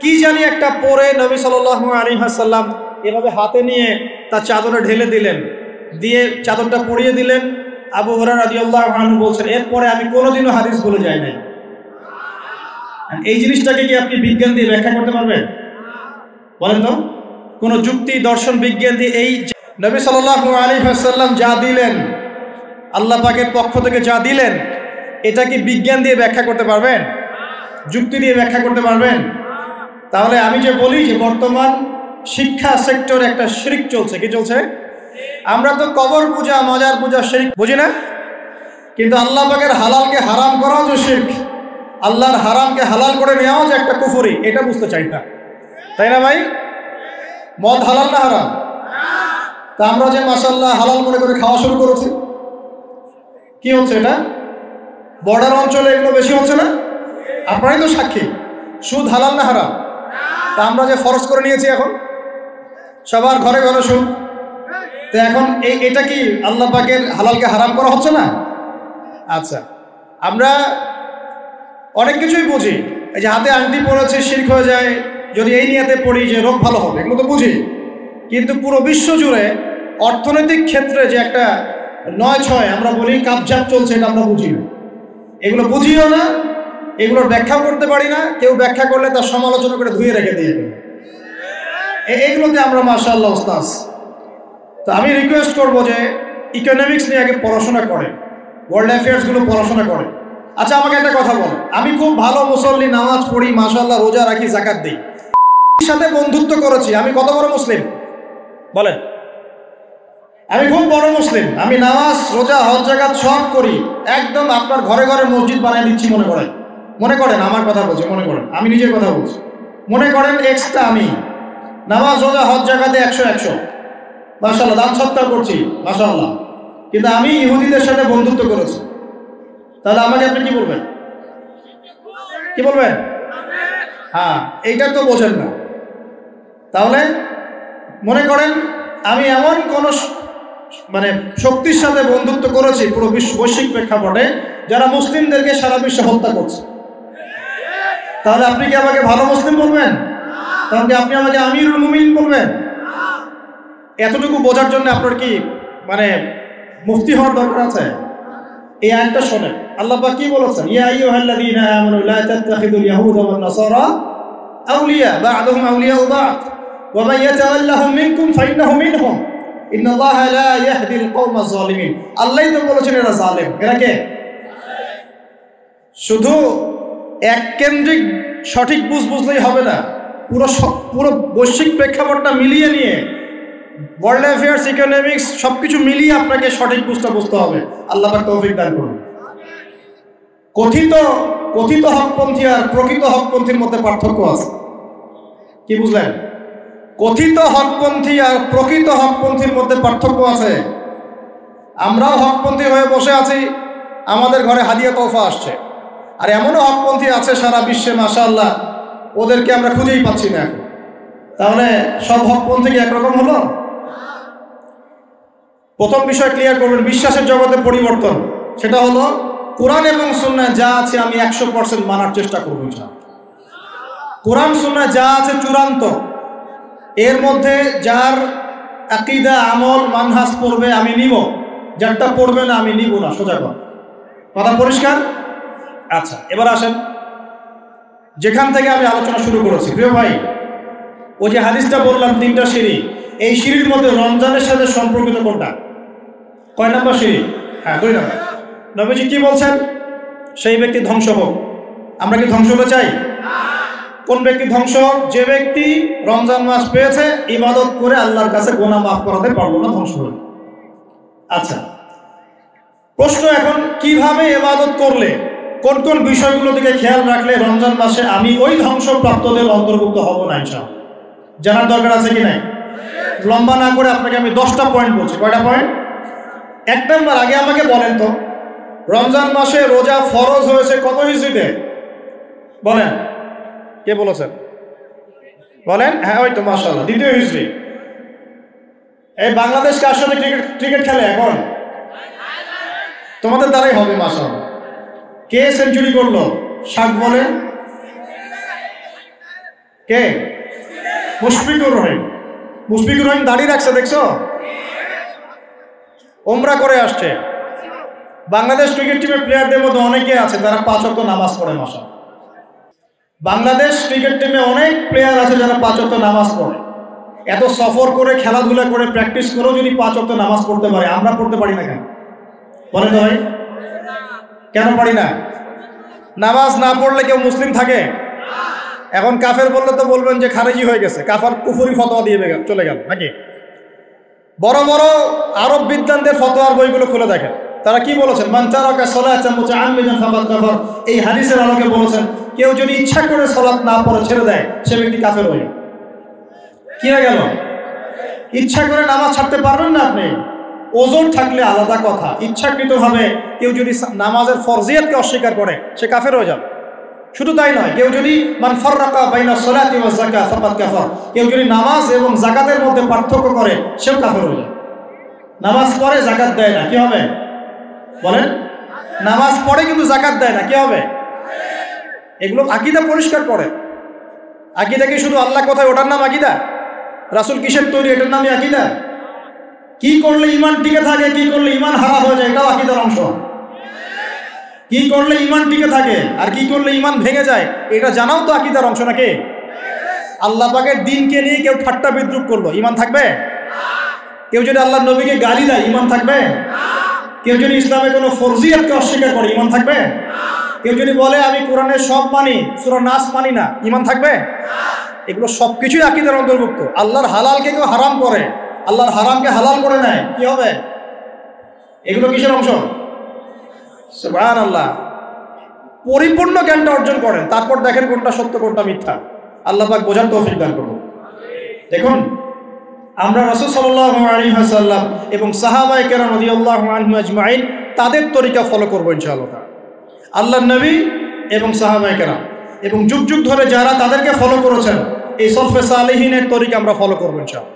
কি জানি একটা পরে নবী সাল্লাল্লাহু আলাইহি ওয়াসাল্লাম এভাবে হাতে নিয়ে তার চাদরে ঢেলে দিলেন, দিয়ে চাদরটা পরিয়ে দিলেন। আবু হুরায়রা রাদিয়াল্লাহু আনহু বলছেন, এরপরে আমি কোনোদিনও হাদিস ভুলে যাই নাই। এই জিনিসটাকে কি আপনি বিজ্ঞান দিয়ে ব্যাখ্যা করতে পারবেন? বলেন তো, কোন যুক্তি, দর্শন, বিজ্ঞান দিয়ে এই নবী সাল্লাল্লাহু আলাইহি ওয়াসাল্লাম যা দিলেন, আল্লাহ পাকের পক্ষ থেকে যা দিলেন, এটা কি বিজ্ঞান দিয়ে ব্যাখ্যা করতে পারবেন? যুক্তি দিয়ে ব্যাখ্যা করতে পারবেন? তাহলে আমি যে বলি যে বর্তমান শিক্ষা সেক্টরে একটা শিরক চলছে। কি চলছে? আমরা তো কবর পূজা, মাজার পূজা শিরক বুঝি না, কিন্তু আল্লাহ পাকের হালালকে হারাম করাও যে শিরক, আল্লাহর হারামকে হালাল করে নেওয়াও যে একটা কুফরি, এটা বুঝতে চাই না, তাই না ভাই? মদ হালাল না হারাম? তা আমরা যে মাশাআল্লাহ হালাল মনে করে খাওয়া শুরু করেছি, কি হচ্ছে এটা? বর্ডার অঞ্চলে এগুলো বেশি হচ্ছে না? আপনারাই তো সাক্ষী। সুদ হালাল না হারাম? তা আমরা যে ফরজ করে নিয়েছি এখন সবার ঘরে ঘরে সুদ, তো এখন এটা কি আল্লাহ পাকের হালালকে হারাম করা হচ্ছে না? আচ্ছা, আমরা অনেক কিছুই বুঝি। এই যে হাতে আংটি পড়েছে শিরক হয়ে যায়, যদি এই নিয়াতে পড়ি যে রোগ ভালো হবে, এগুলো তো বুঝি। কিন্তু পুরো বিশ্ব জুড়ে অর্থনৈতিক ক্ষেত্রে যে একটা 9-6 আমরা বলি কাবজাত চলছে, এটা আমরা বুঝি না। এগুলো বুঝিও না, এগুলোর ব্যাখ্যাও করতে পারি না। কেউ ব্যাখ্যা করলে তার সমালোচনা করে ধুয়ে রেখে দিয়ে এইগুলোতে আমরা মাশাআল্লাহ ওস্তাদ। তো আমি রিকোয়েস্ট করবো যে ইকোনমিক্স নিয়ে আগে পড়াশোনা করে, ওয়ার্ল্ড অ্যাফেয়ার্সগুলো পড়াশোনা করে। আচ্ছা, আমাকে একটা কথা বলো, আমি খুব ভালো মুসল্লি, নামাজ পড়ি, মাশাআল্লাহ, রোজা রাখি, যাকাত দিই, সাথে বন্ধুত্ব করেছি, আমি কত বড় মুসলিম বলেন? আমি খুব বড় মুসলিম। আমি নামাজ, রোজা, হজ, যাকাত সব করি। একদম আপনার ঘরে ঘরে মসজিদ বানিয়ে দিচ্ছি। মনে করেন আমার কথা বলছি, মনে করেন আমি নিজের কথা বলছি। মনে করেন এক্সট্রা আমি নামাজ, রোজা, হজ, যাকাতে 100 মাশাআল্লাহ, দান সৎকার করছি মাশাআল্লাহ, কিন্তু আমি ইহুদিদের সাথে বন্ধুত্ব করেছি। তাহলে আমাকে আপনি কি বলবেন? কি বলবেন? হ্যাঁ, এইটা তো বোঝেন না। তাহলে মনে করেন আমি এমন কোন শক্তির সাথে বন্ধুত্ব করেছি পুরো বৈশ্বিক প্রেক্ষাপটে, যারা মুসলিমদেরকে সারা বিশ্বে হত্যা করছে। তাহলে আপনি কি আমাকে ভালো মুসলিম বলবেন? তাহলে আপনি আমাকে আমিরুল মুমিনিন বলবেন? এতটুকু বোঝার জন্য আপনার কি মুফতি হওয়ার দরকার আছে? এই আয়াতটা শোনেন, আল্লাহ পাক কি বলেছেন? ইয়া আইয়ুহাল্লাযীনা আমানু লা তাত্তাখিযুল ইয়াহুদা ওয়ান নাসারা আউলিয়া বা'দুহুম আউলিয়াউ বা'দ ওয়া মান ইয়াতাওয়াল্লাহুম মিনকুম ফাইন্নাহু মিনহুম ইন্নাল্লাহা লা ইয়াহদিল কওমাজ যালিমিন। আল্লাহই তো বলেছেন এরা জালেম। এরা কে? শুধু এককেন্দ্রিক সঠিক বুঝলেই হবে না, পুরো বৈশ্বিক প্রেক্ষাপটটা মিলিয়ে নিয়ে, ওয়ার্ল্ড অ্যাফেয়ার্স, ইকোনমিক্স সবকিছু মিলিয়ে আপনাকে সঠিক বুঝতে হবে। আল্লাহ পাক তৌফিক দান করুন। কথিত হকপন্থী আর প্রকৃত হকপন্থীর মধ্যে পার্থক্য আছে। কি বুঝলেন? কথিত হকপন্থী আর প্রকৃত হকপন্থীর মধ্যে পার্থক্য আছে। আমরাও হকপন্থী হয়ে বসে আছি, আমাদের ঘরে হাদিয়া তোফা আসছে। আর এমনও হকপন্থী আছে সারা বিশ্বে মাশাআল্লাহ, ওদেরকে আমরা খুঁজেই পাচ্ছি না এখন। তাহলে সব হকপন্থী কি একরকম হলো? প্রথম বিষয় ক্লিয়ার করবেন, বিশ্বাসের জগতে পরিবর্তন। সেটা হলো কোরআন এবং সুন্নাহ যা আছে আমি 100% মানার চেষ্টা করব ইনশাআল্লাহ। কোরআন সুন্নাহ যা আছে চূড়ান্ত, এর মধ্যে যার আকীদা, আমল, মানহাজ পড়বে আমি নিব, যারটা পড়বে না আমি নিব না। সোজা কথা পরিষ্কার? আচ্ছা, এবার আসেন যেখান থেকে আমি আলোচনা শুরু করেছি। প্রিয় ভাই, ওই যে হাদিসটা বললাম 3টা সিঁড়ি, এই সিঁড়ির মধ্যে রমজানের সাথে সম্পর্কিত কোনটা? কয় নম্বর সিঁড়ি? হ্যাঁ, 2 নম্বর। নবীজি কি বলছেন? সেই ব্যক্তি ধ্বংস হোক। আমরা কি ধ্বংস হতে চাই? কোন ব্যক্তি ধ্বংস? যে ব্যক্তি রমজান মাস পেয়েছে, ইবাদত করে আল্লাহর কাছে গুনাহ মাফ করাতে পারলো না, ধ্বংস হল। আচ্ছা, প্রশ্ন এখন, কিভাবে ইবাদত করলে, কোন কোন বিষয়গুলো দিকে খেয়াল রাখলে রমজান মাসে আমি ওই ধ্বংসপ্রাপ্তদের অন্তর্ভুক্ত হব না ইনশাআল্লাহ? জানার দরকার আছে কি নাই? লম্বা না করে আপনাকে আমি 10টা পয়েন্ট বলছি। কয়টা পয়েন্ট? 1 নম্বর, আগে আমাকে বলেন তো, রমজান মাসে রোজা ফরজ হয়েছে কত হিজরিতে? বলেন, কে বলেছেন? বলেন। হ্যাঁ, ওই তো মাশাআল্লাহ, 2য় হিজরি। এই বাংলাদেশ কার সাথে ক্রিকেট খেলে এখন? তোমাদের দ্বারাই হবে মাশাআল্লাহ। কে সেঞ্চুরি করলো? শাক বলেন। কে? মুশফিকুর রহিম। মুশফিকুর রহিম দাড়ি রাখছে, দেখছো? ওমরা করে আসছে। বাংলাদেশ ক্রিকেট টিমের প্লেয়ারদের মধ্যে অনেকে আছে যারা 5 ওয়াক্ত নামাজ পড়ে। মাশাআল্লাহ, বাংলাদেশ ক্রিকেট টিমে অনেক প্লেয়ার আছে যারা 5 ওয়াক্ত নামাজ পড়ে। এত সফর করে, খেলাধুলা করে, প্র্যাকটিস করেও যদি 5 ওয়াক্ত নামাজ পড়তে পারে, আমরা পড়তে পারি না কেন? বলেন তো ভাই, কেন পারি না? নামাজ না পড়লে কেউ মুসলিম থাকে? এখন কাফের বললে তো বলবেন যে খারেজি হয়ে গেছে, কাফার কুফরি ফতোয়া দিয়ে চলে গেল নাকি? বড় বড় আরব বিদ্বানদের ফতোয়ার বইগুলো খুলে দেখেন, তারা কি বলেছেন? মান তারাকা সালাতান মুতাআম্মিদান ফাকাদ কাফার। এই হাদিসের আলোকে বলেছেন, কেউ যদি ইচ্ছা করে সালাত না পড়ে ছেড়ে দেয়, সে ব্যক্তি কাফের হয়ে গেল। কি হয়ে গেল? ইচ্ছা করে নামাজ ছাড়তে পারবেন না আপনি। ওজোর থাকলে আলাদা কথা, ইচ্ছাকৃতভাবে কেউ যদি নামাজের ফরজিয়াতকে অস্বীকার করে, সে কাফের হয়ে যাবে। শুধু তাই নয়, কেউ যদি মান ফাররাকা বাইনা সালাতি ওয়া যাকাত ফাকাদ কাফার, কেউ যদি নামাজ এবং যাকাতের মধ্যে পার্থক্য করে, সেও কাফের হয়ে যাবে। নামাজ পড়ে যাকাত দেয় না, কি হবে? বলেন, নামাজ পড়ে কিন্তু যাকাত দেয় না, কি হবে? এগুলো আকীদা পরিষ্কার করে। আকীদা কি শুধু আল্লাহ কথায় ওটার নাম আকীদা? রাসূল কিসের তৈরি, এটার নামই আকীদা? কি করলে ঈমান টিকে থাকে, কি করলে ঈমান হারা হয়ে যায়, এটাও আকীদার অংশ। কি করলে ঈমান টিকে থাকে আর কি করলে ঈমান ভেঙে যায়, এটা জানাও তো আকীদার অংশ নাকি? আল্লাহ পাকের দ্বীনকে নিয়ে কেউ ঠাট্টা বিদ্রুপ করলো, ঈমান থাকবে? কেউ যদি আল্লাহর নবীকে গালি দেয়, ঈমান থাকবে? কেউ যদি ইসলামের কোনো ফরজিয়াতকে অস্বীকার করে, ঈমান থাকবে? কেউ যদি বলে আমি কোরআনের সব মানি, সূরা নাস মানি না, ঈমান থাকবে? এগুলো সব কিছুই আকীদার অন্তর্ভুক্ত। আল্লাহর হালালকে কেউ হারাম করে, আল্লাহর হারামকে হালাল করে নেয়, কি হবে? এগুলো কিসের অংশ? সুবহানাল্লাহ। পরিপূর্ণ জ্ঞানটা অর্জন করেন, তারপর দেখেন কোনটা সত্য কোনটা মিথ্যা। আল্লাহ পাক বোঝার তৌফিক দান করুন। দেখুন, আমরা রাসূল সাল্লাল্লাহু আলাইহি ওয়াসাল্লাম এবং সাহাবায়ে কেরাম রাদিয়াল্লাহু আনহুম আজমাইন তাদের তরিকা ফলো করবো ইনশাআল্লাহ। আল্লাহর নবী এবং সাহাবায়ে কেরাম এবং যুগ যুগ ধরে যারা তাদেরকে ফলো করেছেন, এই সলফে সালেহিনের তরিকা আমরা ফলো করবো ইনশাআল্লাহ।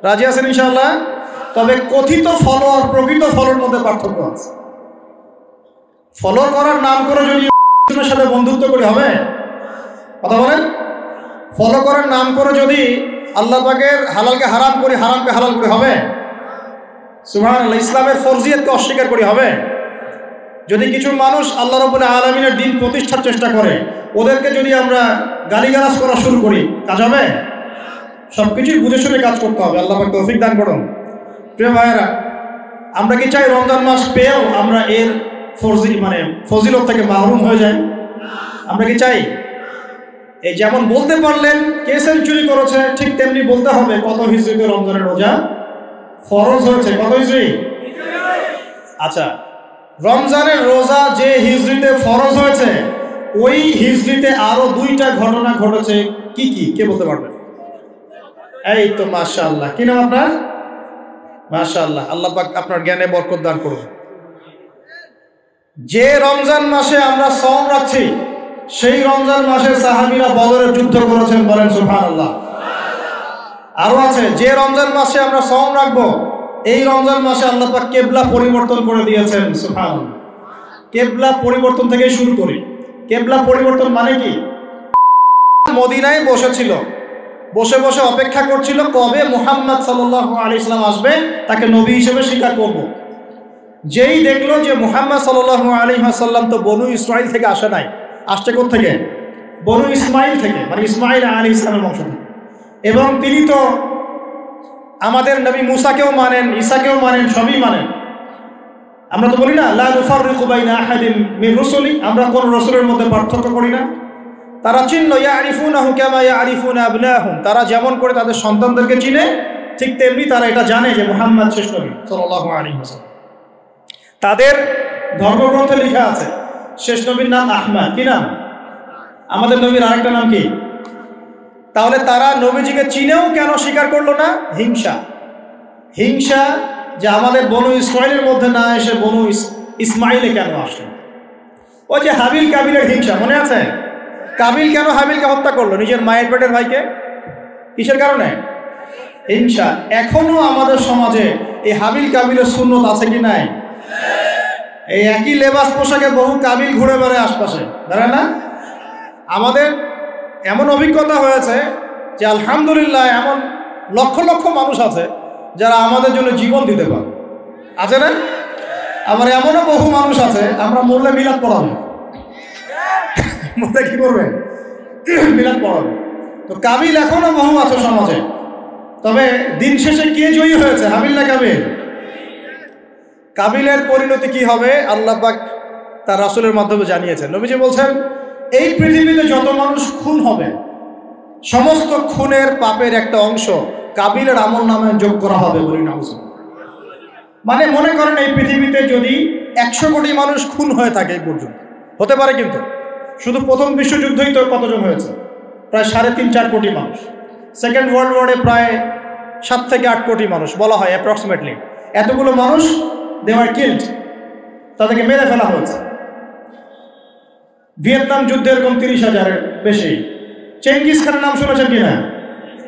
রাজি আছেন ইনশাআল্লাহ? তবে কথিত ফলো আর প্রকৃত ফলোর মধ্যে পার্থক্য আছে। ফলো করার নাম করে যদি সাথে বন্ধুত্ব করি হবে? কথা বলেন। ফলো করার নাম করে যদি আল্লাহ পাকের হালালকে হারাম করি, হারামকে হালাল করি হবে? সুবহানাল্লাহ। ইসলামের ফরজিয়তকে অস্বীকার করি হবে? যদি কিছু মানুষ আল্লাহ রাব্বুল আলামিনের দ্বীন প্রতিষ্ঠার চেষ্টা করে, ওদেরকে যদি আমরা গালিগালাজ করা শুরু করি, কাজ হবে? সবকিছুই বুঝে শুনে কাজ করতে হবে। আল্লাহ পাক তৌফিক দান করুন। প্রিয় ভাইয়েরা, আমরা কি চাই রমজান মাস পেয়েও আমরা এর ফজিলত থেকে মাহরুম হয়ে যাই? আমরা কি চাই? এই যেমন বলতে পারলেন কে সেঞ্চুরি করেছে, ঠিক তেমনি বলতে হবে কত হিজরিতে রমজানের রোজা ফরজ হয়েছে। কত হিজরি? আচ্ছা, রমজানের রোজা যে হিজরিতে ফরজ হয়েছে, ওই হিজরিতে আরো 2টা ঘটনা ঘটেছে। কি কি? কে বলতে পারবেন? এই তো মাশাআল্লাহ। কি নাম আপনার? মাশাআল্লাহ। আল্লাহ পাক আপনার জ্ঞানে বরকত দান করুন। যে রমজান মাসে আমরা সওম রাখছি, সেই রমজান মাসে সাহাবীরা বদরের যুদ্ধ করেছেন, বলেন সুবহানাল্লাহ। আরো আছে, যে রমজান মাসে আমরা সওম রাখবো, এই রমজান মাসে আল্লাহ পাক কিবলা পরিবর্তন করে দিয়েছেন, সুবহানাল্লাহ। কিবলা পরিবর্তন থেকে শুরু করি। কিবলা পরিবর্তন মানে কি? মদিনায় বসেছিল, বসে বসে অপেক্ষা করছিল কবে মুহাম্মদ সাল্লাল্লাহু আলাইহি সাল্লাম আসবে, তাকে নবী হিসেবে স্বীকার করব। যেই দেখলো যে মুহাম্মদ সাল্লাল্লাহু আলাইহি ওয়াসাল্লাম তো বনু ইসরাইল থেকে আসে নাই, আসছে কোথা থেকে? বনু ইসমাইল থেকে, মানে ইসমাইল আলাইহিস সালামের বংশ থেকে। এবং তিনি তো আমাদের নবী মুসাকেও মানেন, ঈসাকেও মানেন, সবই মানেন। আমরা তো বলি না, লা নুফাররিকু বাইনা আহাদিন মির রুসুলি, আমরা কোন রাসূলের মধ্যে পার্থক্য করি না। তারা চিনল, ইয়ারিফুনাহু কামা ইয়ারিফুনা আবনাহুম, তারা যেমন করে তাদের সন্তানদেরকে চিনে, ঠিক তেমনি তারা এটা জানে যে মুহাম্মদ শেষ নবী সাল্লাল্লাহু আলাইহি ওয়াসাল্লাম। তাদের ধর্মগ্রন্থে লেখা আছে শেষ নবীর নাম আহমদ। কি নাম? আমাদের নবীর আরেকটা নাম কি? তাহলে তারা নবীজিকে চিনেও কেন স্বীকার করলো না? হিংসা। হিংসা যে আমাদের বনু ইসমাইলের মধ্যে না এসে বনু ইসমাইলে কেন আসলো। ওই যে হাবিল কাবিলের হিংসা, মনে আছে? কাবিল কেন হাবিলকে হত্যা করলো? নিজের মায়ের পেটের ভাইকে। কিসের কারণে? হিংসা। এখনো আমাদের সমাজে এই হাবিল কাবিলের সুন্নত আছে কি নাই? এই একই লেবাস পোশাকে বহু কাবিল ঘুরে বেড়ায় আশপাশে, দাঁড়ায় না? আমাদের এমন অভিজ্ঞতা হয়েছে যে আলহামদুলিল্লাহ এমন লক্ষ লক্ষ মানুষ আছে যারা আমাদের জন্য জীবন দিতে পারে, আছে না? আবার এমনও বহু মানুষ আছে, আমরা মরলে মিলাদ পড়াবে, মরলে কি করবে? মিলাদ পড়াবে। তো কাবিল এখনো বহু আছে সমাজে। তবে দিন শেষে কে জয়ী হয়েছে, হাবিল না কাবিল? কাবিলের পরিণতি কি হবে আল্লাহ পাক তার রাসূলের মাধ্যমে জানিয়েছেন। নবীজি বলছেন, এই পৃথিবীতে যত মানুষ খুন হবে, সমস্ত খুনের পাপের একটা অংশ কাবিলের আমল নামে যোগ করা হবে, বলি না? মানে মনে করেন এই পৃথিবীতে যদি 100 কোটি মানুষ খুন হয়ে থাকে এই পর্যন্ত, হতে পারে কিন্তু শুধু প্রথম বিশ্বযুদ্ধই তো কতজন হয়েছে? প্রায় 3.5-4 কোটি মানুষ। সেকেন্ড ওয়ার্ল্ড ওয়ারে প্রায় 7 থেকে 8 কোটি মানুষ বলা হয় অ্যাপ্রক্সিমেটলি। এতগুলো মানুষ দে ওয়ার কিল্ড, তাদেরকে মেরে ফেলা হয়েছে। ভিয়েতনাম যুদ্ধে এরকম 30,000-এর বেশি। চেঙ্গিস খানের নাম শুনেছেন কিনা?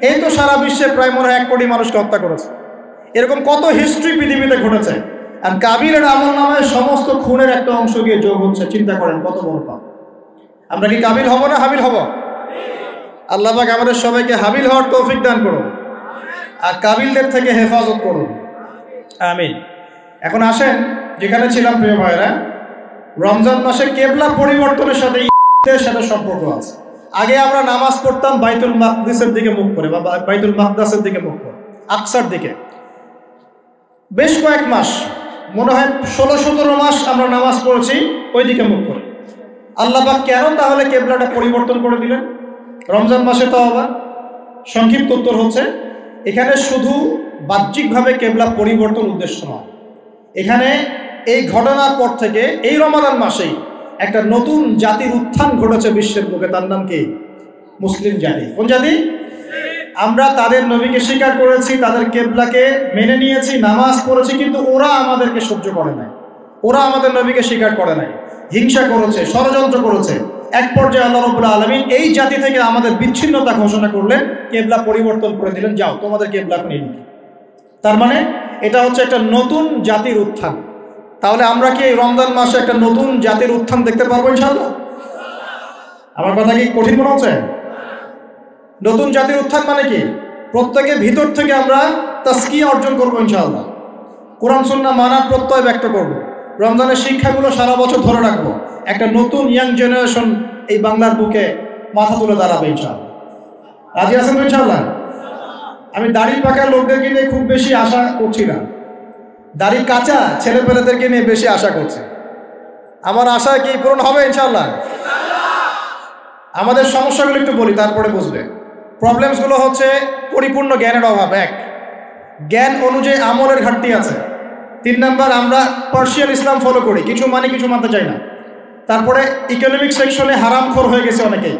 এই তো সারা বিশ্বে প্রায় মনে হয় 1 কোটি মানুষকে হত্যা করেছে। এরকম কত হিস্ট্রি পৃথিবীতে ঘটেছে। আর কাবিলের আমল নামায় সমস্ত খুনের একটা অংশ গিয়ে যোগ হচ্ছে। চিন্তা করেন কত বড় পাপ। আমরা কি কাবিল হব না হাবিল হব? আল্লাহ পাক আমাদের সবাইকে হাবিল হওয়ার তৌফিক দান করুন আর কাবিলদের থেকে হেফাজত করুন, আমিন। এখন আসেন যেখানে ছিলাম প্রিয় ভাইরা, রমজান মাসে কিবলা পরিবর্তনের সাথে ঈদের সাথে সম্পর্ক আছে। আগে আমরা নামাজ পড়তাম বাইতুল মাকদিসের দিকে মুখ করে, বা বাইতুল মাকদাসের দিকে মুখ করে, আকসার দিকে। বেশ কয়েক মাস, মনে হয় 16-17 মাস আমরা নামাজ পড়েছি ওই দিকে মুখ করে। আল্লাহ পাক কেন তাহলে কিবলাটা পরিবর্তন করে দিলেন রমজান মাসে? তো আবার সংক্ষিপ্ত উত্তর হচ্ছে, এখানে শুধু বাহ্যিকভাবে কেবলা পরিবর্তন উদ্দেশ্য নয়, এখানে এই ঘটনার পর থেকে এই রমাদান মাসেই একটা নতুন জাতির উত্থান ঘটেছে বিশ্বের বুকে। তার নাম কি? মুসলিম জাতি। কোন জাতি? আমরা তাদের নবীকে স্বীকার করেছি, তাদের কেবলাকে মেনে নিয়েছি, নামাজ পড়েছি, কিন্তু ওরা আমাদেরকে সহ্য করে নাই, ওরা আমাদের নবীকে স্বীকার করে নাই, হিংসা করেছে, ষড়যন্ত্র করেছে। এক পর্যায়ে আল্লাহ রাব্বুল আলামিন এই জাতি থেকে আমাদের বিচ্ছিন্নতা ঘোষণা করলেন, কেবলা পরিবর্তন করে দিলেন, যাও তোমাদের কেবলা এখন এদিকে। তার মানে এটা হচ্ছে একটা নতুন জাতির উত্থান। তাহলে আমরা কি এই রমজান মাসে একটা নতুন জাতির উত্থান দেখতে পারবো ইনশাআল্লাহ? আমার কথা কি কঠিন মনে হচ্ছে? নতুন জাতির উত্থান মানে কি? প্রত্যেকের ভিতর থেকে আমরা তাসকিয়া অর্জন করবো ইনশাআল্লাহ, কোরআন সুন্নাহ মানার প্রত্যয় ব্যক্ত করব, রমজানের শিক্ষাগুলো সারা বছর ধরে রাখবো, একটা নতুন ইয়াং জেনারেশন এই বাংলার বুকে মাথা তুলে দাঁড়াবে ইনশাআল্লাহ। রাজি আছেন তো ইনশাআল্লাহ? আমি দাড়ি পাকা লোকদেরকে নিয়ে খুব বেশি আশা করছি না, দাড়ি কাঁচা ছেলেপেলেদেরকে নিয়ে বেশি আশা করছি। আমার আশা কি পূরণ হবে ইনশাআল্লাহ? আমাদের সমস্যাগুলো একটু বলি, তারপরে বুঝবে। প্রবলেমসগুলো হচ্ছে পরিপূর্ণ জ্ঞানের অভাব, এক, জ্ঞান অনুযায়ী আমলের ঘাটতি আছে। 3 নাম্বার, আমরা পার্সিয়াল ইসলাম ফলো করি, কিছু মানে কিছু মানতে চাই না। তারপরে ইকোনমিক সেকশনে হারামখোর হয়ে গেছে অনেকেই।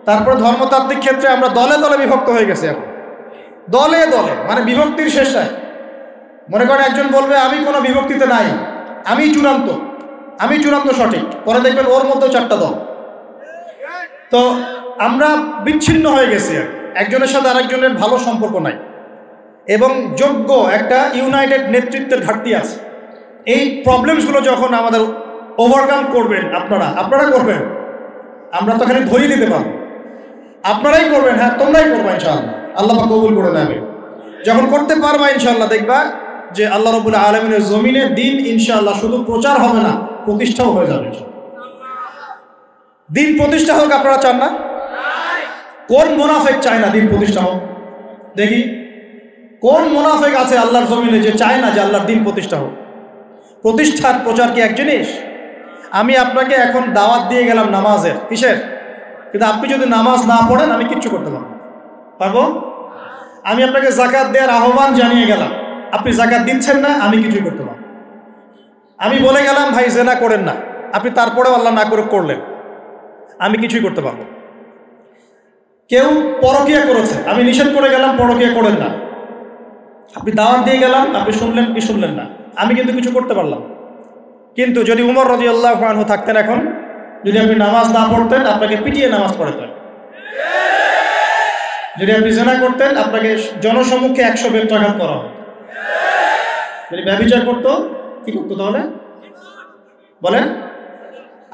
তারপরে ধর্মতাত্ত্বিক ক্ষেত্রে আমরা দলে দলে বিভক্ত হয়ে গেছি, এখন দলে দলে, মানে বিভক্তির শেষ নাই। মনে করেন একজন বলবে আমি কোনো বিভক্তিতে নাই, আমি চূড়ান্ত সঠিক, পরে দেখবেন ওর মধ্যেও 4টা দল। তো আমরা বিচ্ছিন্ন হয়ে গেছি, একজনের সাথে আরেকজনের ভালো সম্পর্ক নাই, এবং যোগ্য একটা ইউনাইটেড নেতৃত্বের ঘাটতি আছে। এই প্রবলেমসগুলো যখন আমাদের ওভারকাম করবেন আপনারা করবেন, আমরা তো খালি ধরিয়ে দিতে পারবো, আপনারাই করবেন, হ্যাঁ তোমরাই করবা ইনশাআল্লাহ, আল্লাহ পাক কবুল করে নেবে। যখন করতে পারবা ইনশাআল্লাহ, দেখবা যে আল্লাহ রাব্বুল আলামিনের জমিনে দিন ইনশাআল্লাহ শুধু প্রচার হবে না, প্রতিষ্ঠাও হয়ে যাবে। দিন প্রতিষ্ঠা হোক, আপনারা চান না? কোন মুনাফিক চায় না দিন প্রতিষ্ঠা হোক? দেখি কোন মুনাফিক আছে আল্লাহর জমিনে যে চায় না যে আল্লাহর দিন প্রতিষ্ঠা হোক? প্রতিষ্ঠার প্রচার কি এক জিনিস? আমি আপনাকে এখন দাওয়াত দিয়ে গেলাম নামাজের, কিসের? কিন্তু আপনি যদি নামাজ না পড়েন আমি কিচ্ছু করতে পারবো? আমি আপনাকে যাকাত দেওয়ার আহ্বান জানিয়ে গেলাম, আপনি যাকাত দিচ্ছেন না, আমি কিছুই করতে পারবো? আমি বলে গেলাম ভাই জেনা করেন না, আপনি তারপরেও আল্লাহ না করে করলেন, আমি কিছুই করতে পারবো? কেউ পরকিয়া করেছে, আমি নিষেধ করে গেলাম পরকিয়া করেন না, আপনি দাওয়াত দিয়ে গেলাম, আপনি শুনলেন কি শুনলেন না, আমি কিন্তু কিছু করতে পারলাম। কিন্তু যদি উমর রাদিয়াল্লাহু আনহু থাকতেন এখন, যদি আপনি নামাজ না পড়তেন আপনাকে পিটিয়ে নামাজ পড়াতেন, যদি আপনি জেনা করতেন আপনাকে জনসম্মুখে 100 বেত্রাঘাত করা হতো, যদি ব্যভিচার করতো কি করতো? তাহলে বলেন,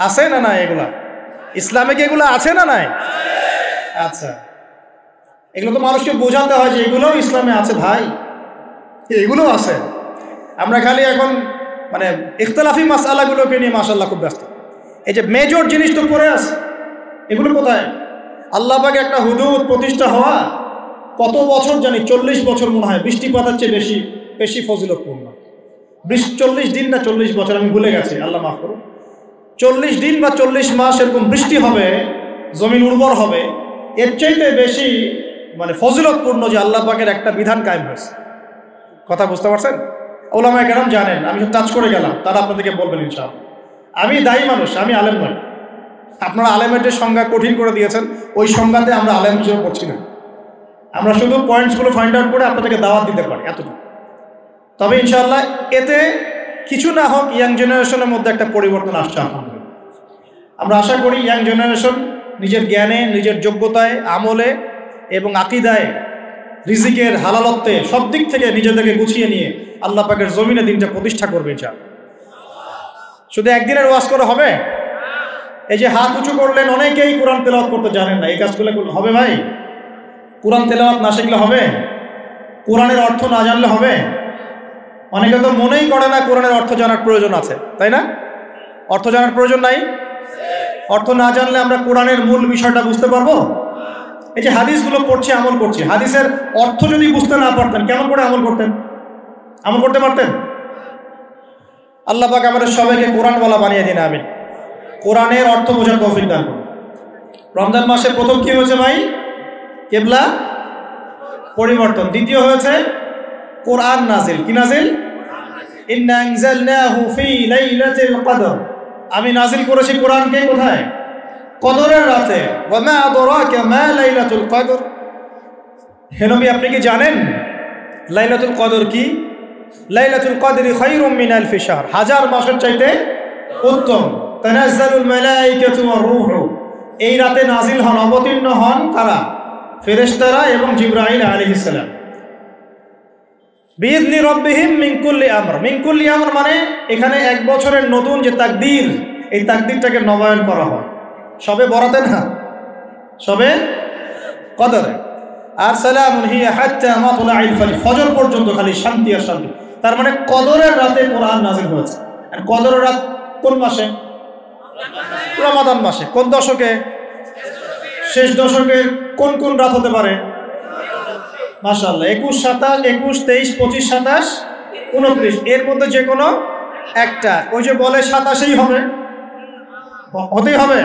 আছে না নাই এগুলা? ইসলামে কি এগুলো আছে না নাই? আচ্ছা, এগুলো তো মানুষকে বোঝাতে হয় যে এগুলোও ইসলামে আছে ভাই, এগুলো আছে। আমরা খালি এখন মানে ইখতিলাফি মাসআলাগুলোকে নিয়ে মাশাআল্লাহ খুব ব্যস্ত। এই যে মেজর জিনিস তো পড়ে আছে, এগুলো কোথায়? আল্লাহ পাকের একটা হুদুদ প্রতিষ্ঠা হওয়া কত বছর জানি, 40 বছর মনে হয়, বৃষ্টিপাতের চেয়ে বেশি ফজিলতপূর্ণ। 40 দিন না 40 বছর, আমি ভুলে গেছি, আল্লাহ মাফ করুন। 40 দিন বা 40 মাস এরকম বৃষ্টি হবে, জমিন উর্বর হবে, এর চাইতে বেশি মানে ফজিলতপূর্ণ যে আল্লাহ পাকের একটা বিধান কায়েম হয়েছে। কথা বুঝতে পারছেন? ওলামায়ে কেরাম জানেন, আমি টাচ করে গেলাম, তারা আপনাদেরকে বলবেন ইনশাআল্লাহ। আমি দায়ী মানুষ, আমি আলেম নই। আপনারা আলেমের যে সংজ্ঞা কঠিন করে দিয়েছেন, ওই সংজ্ঞাতে আমরা আলেম হিসেবে পড়ছি না, আমরা শুধু পয়েন্টসগুলো ফাইন্ড আউট করে আপনাদেরকে দাওয়াত দিতে পারি, এতটুকু। তবে ইনশাআল্লাহ এতে কিছু না হোক ইয়াং জেনারেশনের মধ্যে একটা পরিবর্তন আসছে আলহামদুলিল্লাহ। আমরা আশা করি ইয়াং জেনারেশন নিজের জ্ঞানে, নিজের যোগ্যতায়, আমলে এবং আকীদায়, রিজিকের হালালত্বে সব দিক থেকে নিজেদেরকে গুছিয়ে নিয়ে আল্লাহ পাকের জমিনে দিনটা প্রতিষ্ঠা করবে ইনশাআল্লাহ। শুধু একদিনের ওয়াজ করে হবে? এই যে হাত উঁচু করলেন, অনেকেই কোরআন তেলাওয়াত করতে জানেন না, এই কাজগুলো হবে ভাই? কোরআন তেলাওয়াত না শিখলে হবে? কোরআনের অর্থ না জানলে হবে? অনেকে তো মনেই করে না কোরআনের অর্থ জানার প্রয়োজন আছে, তাই না? অর্থ জানার প্রয়োজন নাই? অর্থ না জানলে আমরা কোরআনের মূল বিষয়টা বুঝতে পারবো? এই যে হাদিসগুলো পড়ছি, আমল করছি, হাদিসের অর্থ যদি বুঝতে না পারতেন কেমন করে আমল করতেন? আমল করতে পারতেন? আল্লাহ পাক আমাদের সবাইকে কোরআনওয়ালা বানিয়ে দিন, আমিন। কোরআনের অর্থ বোঝার তৌফিক দান করুন। রমজান মাসে প্রথম কি হয়েছে ভাই? কেবলা পরিবর্তন। দ্বিতীয় হয়েছে কোরআন নাজিল। কি নাজিল? ইন্না আনজালনাহু ফি লাইলাতিল কদর, আমি নাজিল করেছি কোরআনকে কোথায়? কদরের রাতে। ওয়া মা আদরাকা মা লাইলাতুল কদর, হে নবী আপনি কি জানেন লাইলাতুল কদর কি? লাইলাতুল কদরি খায়রুম মিন আলফি শাহর, হাজার মাসের চাইতে উত্তম। তানাজ্জালুল মালাইকাতু ওয়ার রূহু, এই রাতে নাজিল হন, অবতীর্ণ হন কারা? ফেরেশতারা এবং জিবরাইল আলাইহিস সালাম। বিইذনি রাব্বিহিম মিন কুল্লি আমর, মিন কুল্লি আমর মানে এখানে এক বছরের নতুন যে তাকদীর, এই তাকদীরটাকে নবায়ন করা হয় সবে বরাতে না, সবে কদরে। আর সালামুন হিয়া হাত্তা মাতলাইল ফজর, ফজর পর্যন্ত খালি শান্তি আর শান্তি। তার মানে কদরের রাতে কোরআন নাজিল হয়েছে। আর কদরের রাত কোন মাসে? রমাদান মাসে। কোন দশকে? শেষ দশকের কোন কোন রাত হতে পারে? মাশাআল্লাহ 21, 27, 21, 23, 25, 27, 29, এর মধ্যে যে কোনো একটা। ওই যে বলে 27ই হবে, হতেই হবে।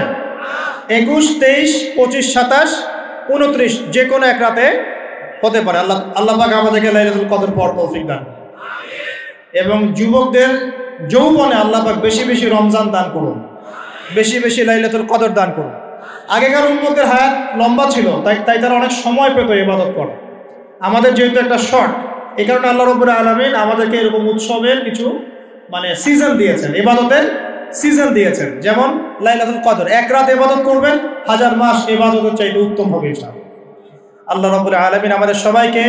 21, 23, 25, 27, 29 যে কোনো এক রাতে হতে পারে। আল্লাহ পাক আমাদেরকে লাইলাতুল কদর পড়ার তৌফিক দান। এবং যুবকদের যৌবনে আল্লাহ পাক বেশি বেশি রমজান দান করুন, বেশি বেশি লাইলাতুল কদর দান করুন। আগেকার উম্মতের হায়াত লম্বা ছিল, তাই তারা অনেক সময় পেত ইবাদত করা। আমাদের যেহেতু একটা শর্ট, এই কারণে আল্লাহ রাব্বুল আলামিন আমাদেরকে এরকম উৎসবের কিছু সিজন দিয়েছেন, ইবাদতের সিজন দিয়েছেন। যেমন লাইলাতুল কদর, এক রাত ইবাদত করবেন, 1000 মাস ইবাদতের চাইতে উত্তম হবে ইনশাআল্লাহ। আল্লাহ রাব্বুল আলামিন আমাদের সবাইকে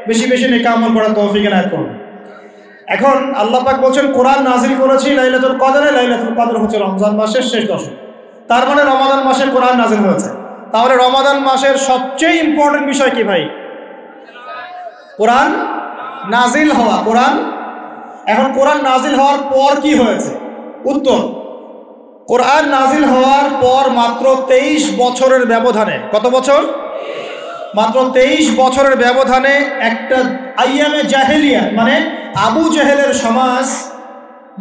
বেশি বেশি নেক আমল করার তৌফিক এনায়েত করুন। এখন আল্লাহ পাক বলছেন কোরআন নাজিল করেছি লাইলাতুল কদরে। লাইলাতুল কদর হচ্ছে রমজান মাসের শেষ দশক, তার মানে রমাদান মাসে কোরআন নাজিল হয়েছে। তাহলে রমাদান মাসের সবচেয়ে ইম্পর্টেন্ট বিষয় কি ভাই? কোরআন নাজিল হওয়া। এখন কোরআন নাজিল হওয়ার পর কি হয়েছে? উত্তর, কোরআন নাজিল হওয়ার পর মাত্র 23 বছরের ব্যবধানে, কত বছর? মাত্র 23 বছরের ব্যবধানে একটা আইয়ামে জাহেলিয়া মানে আবু জেহেলের সমাজ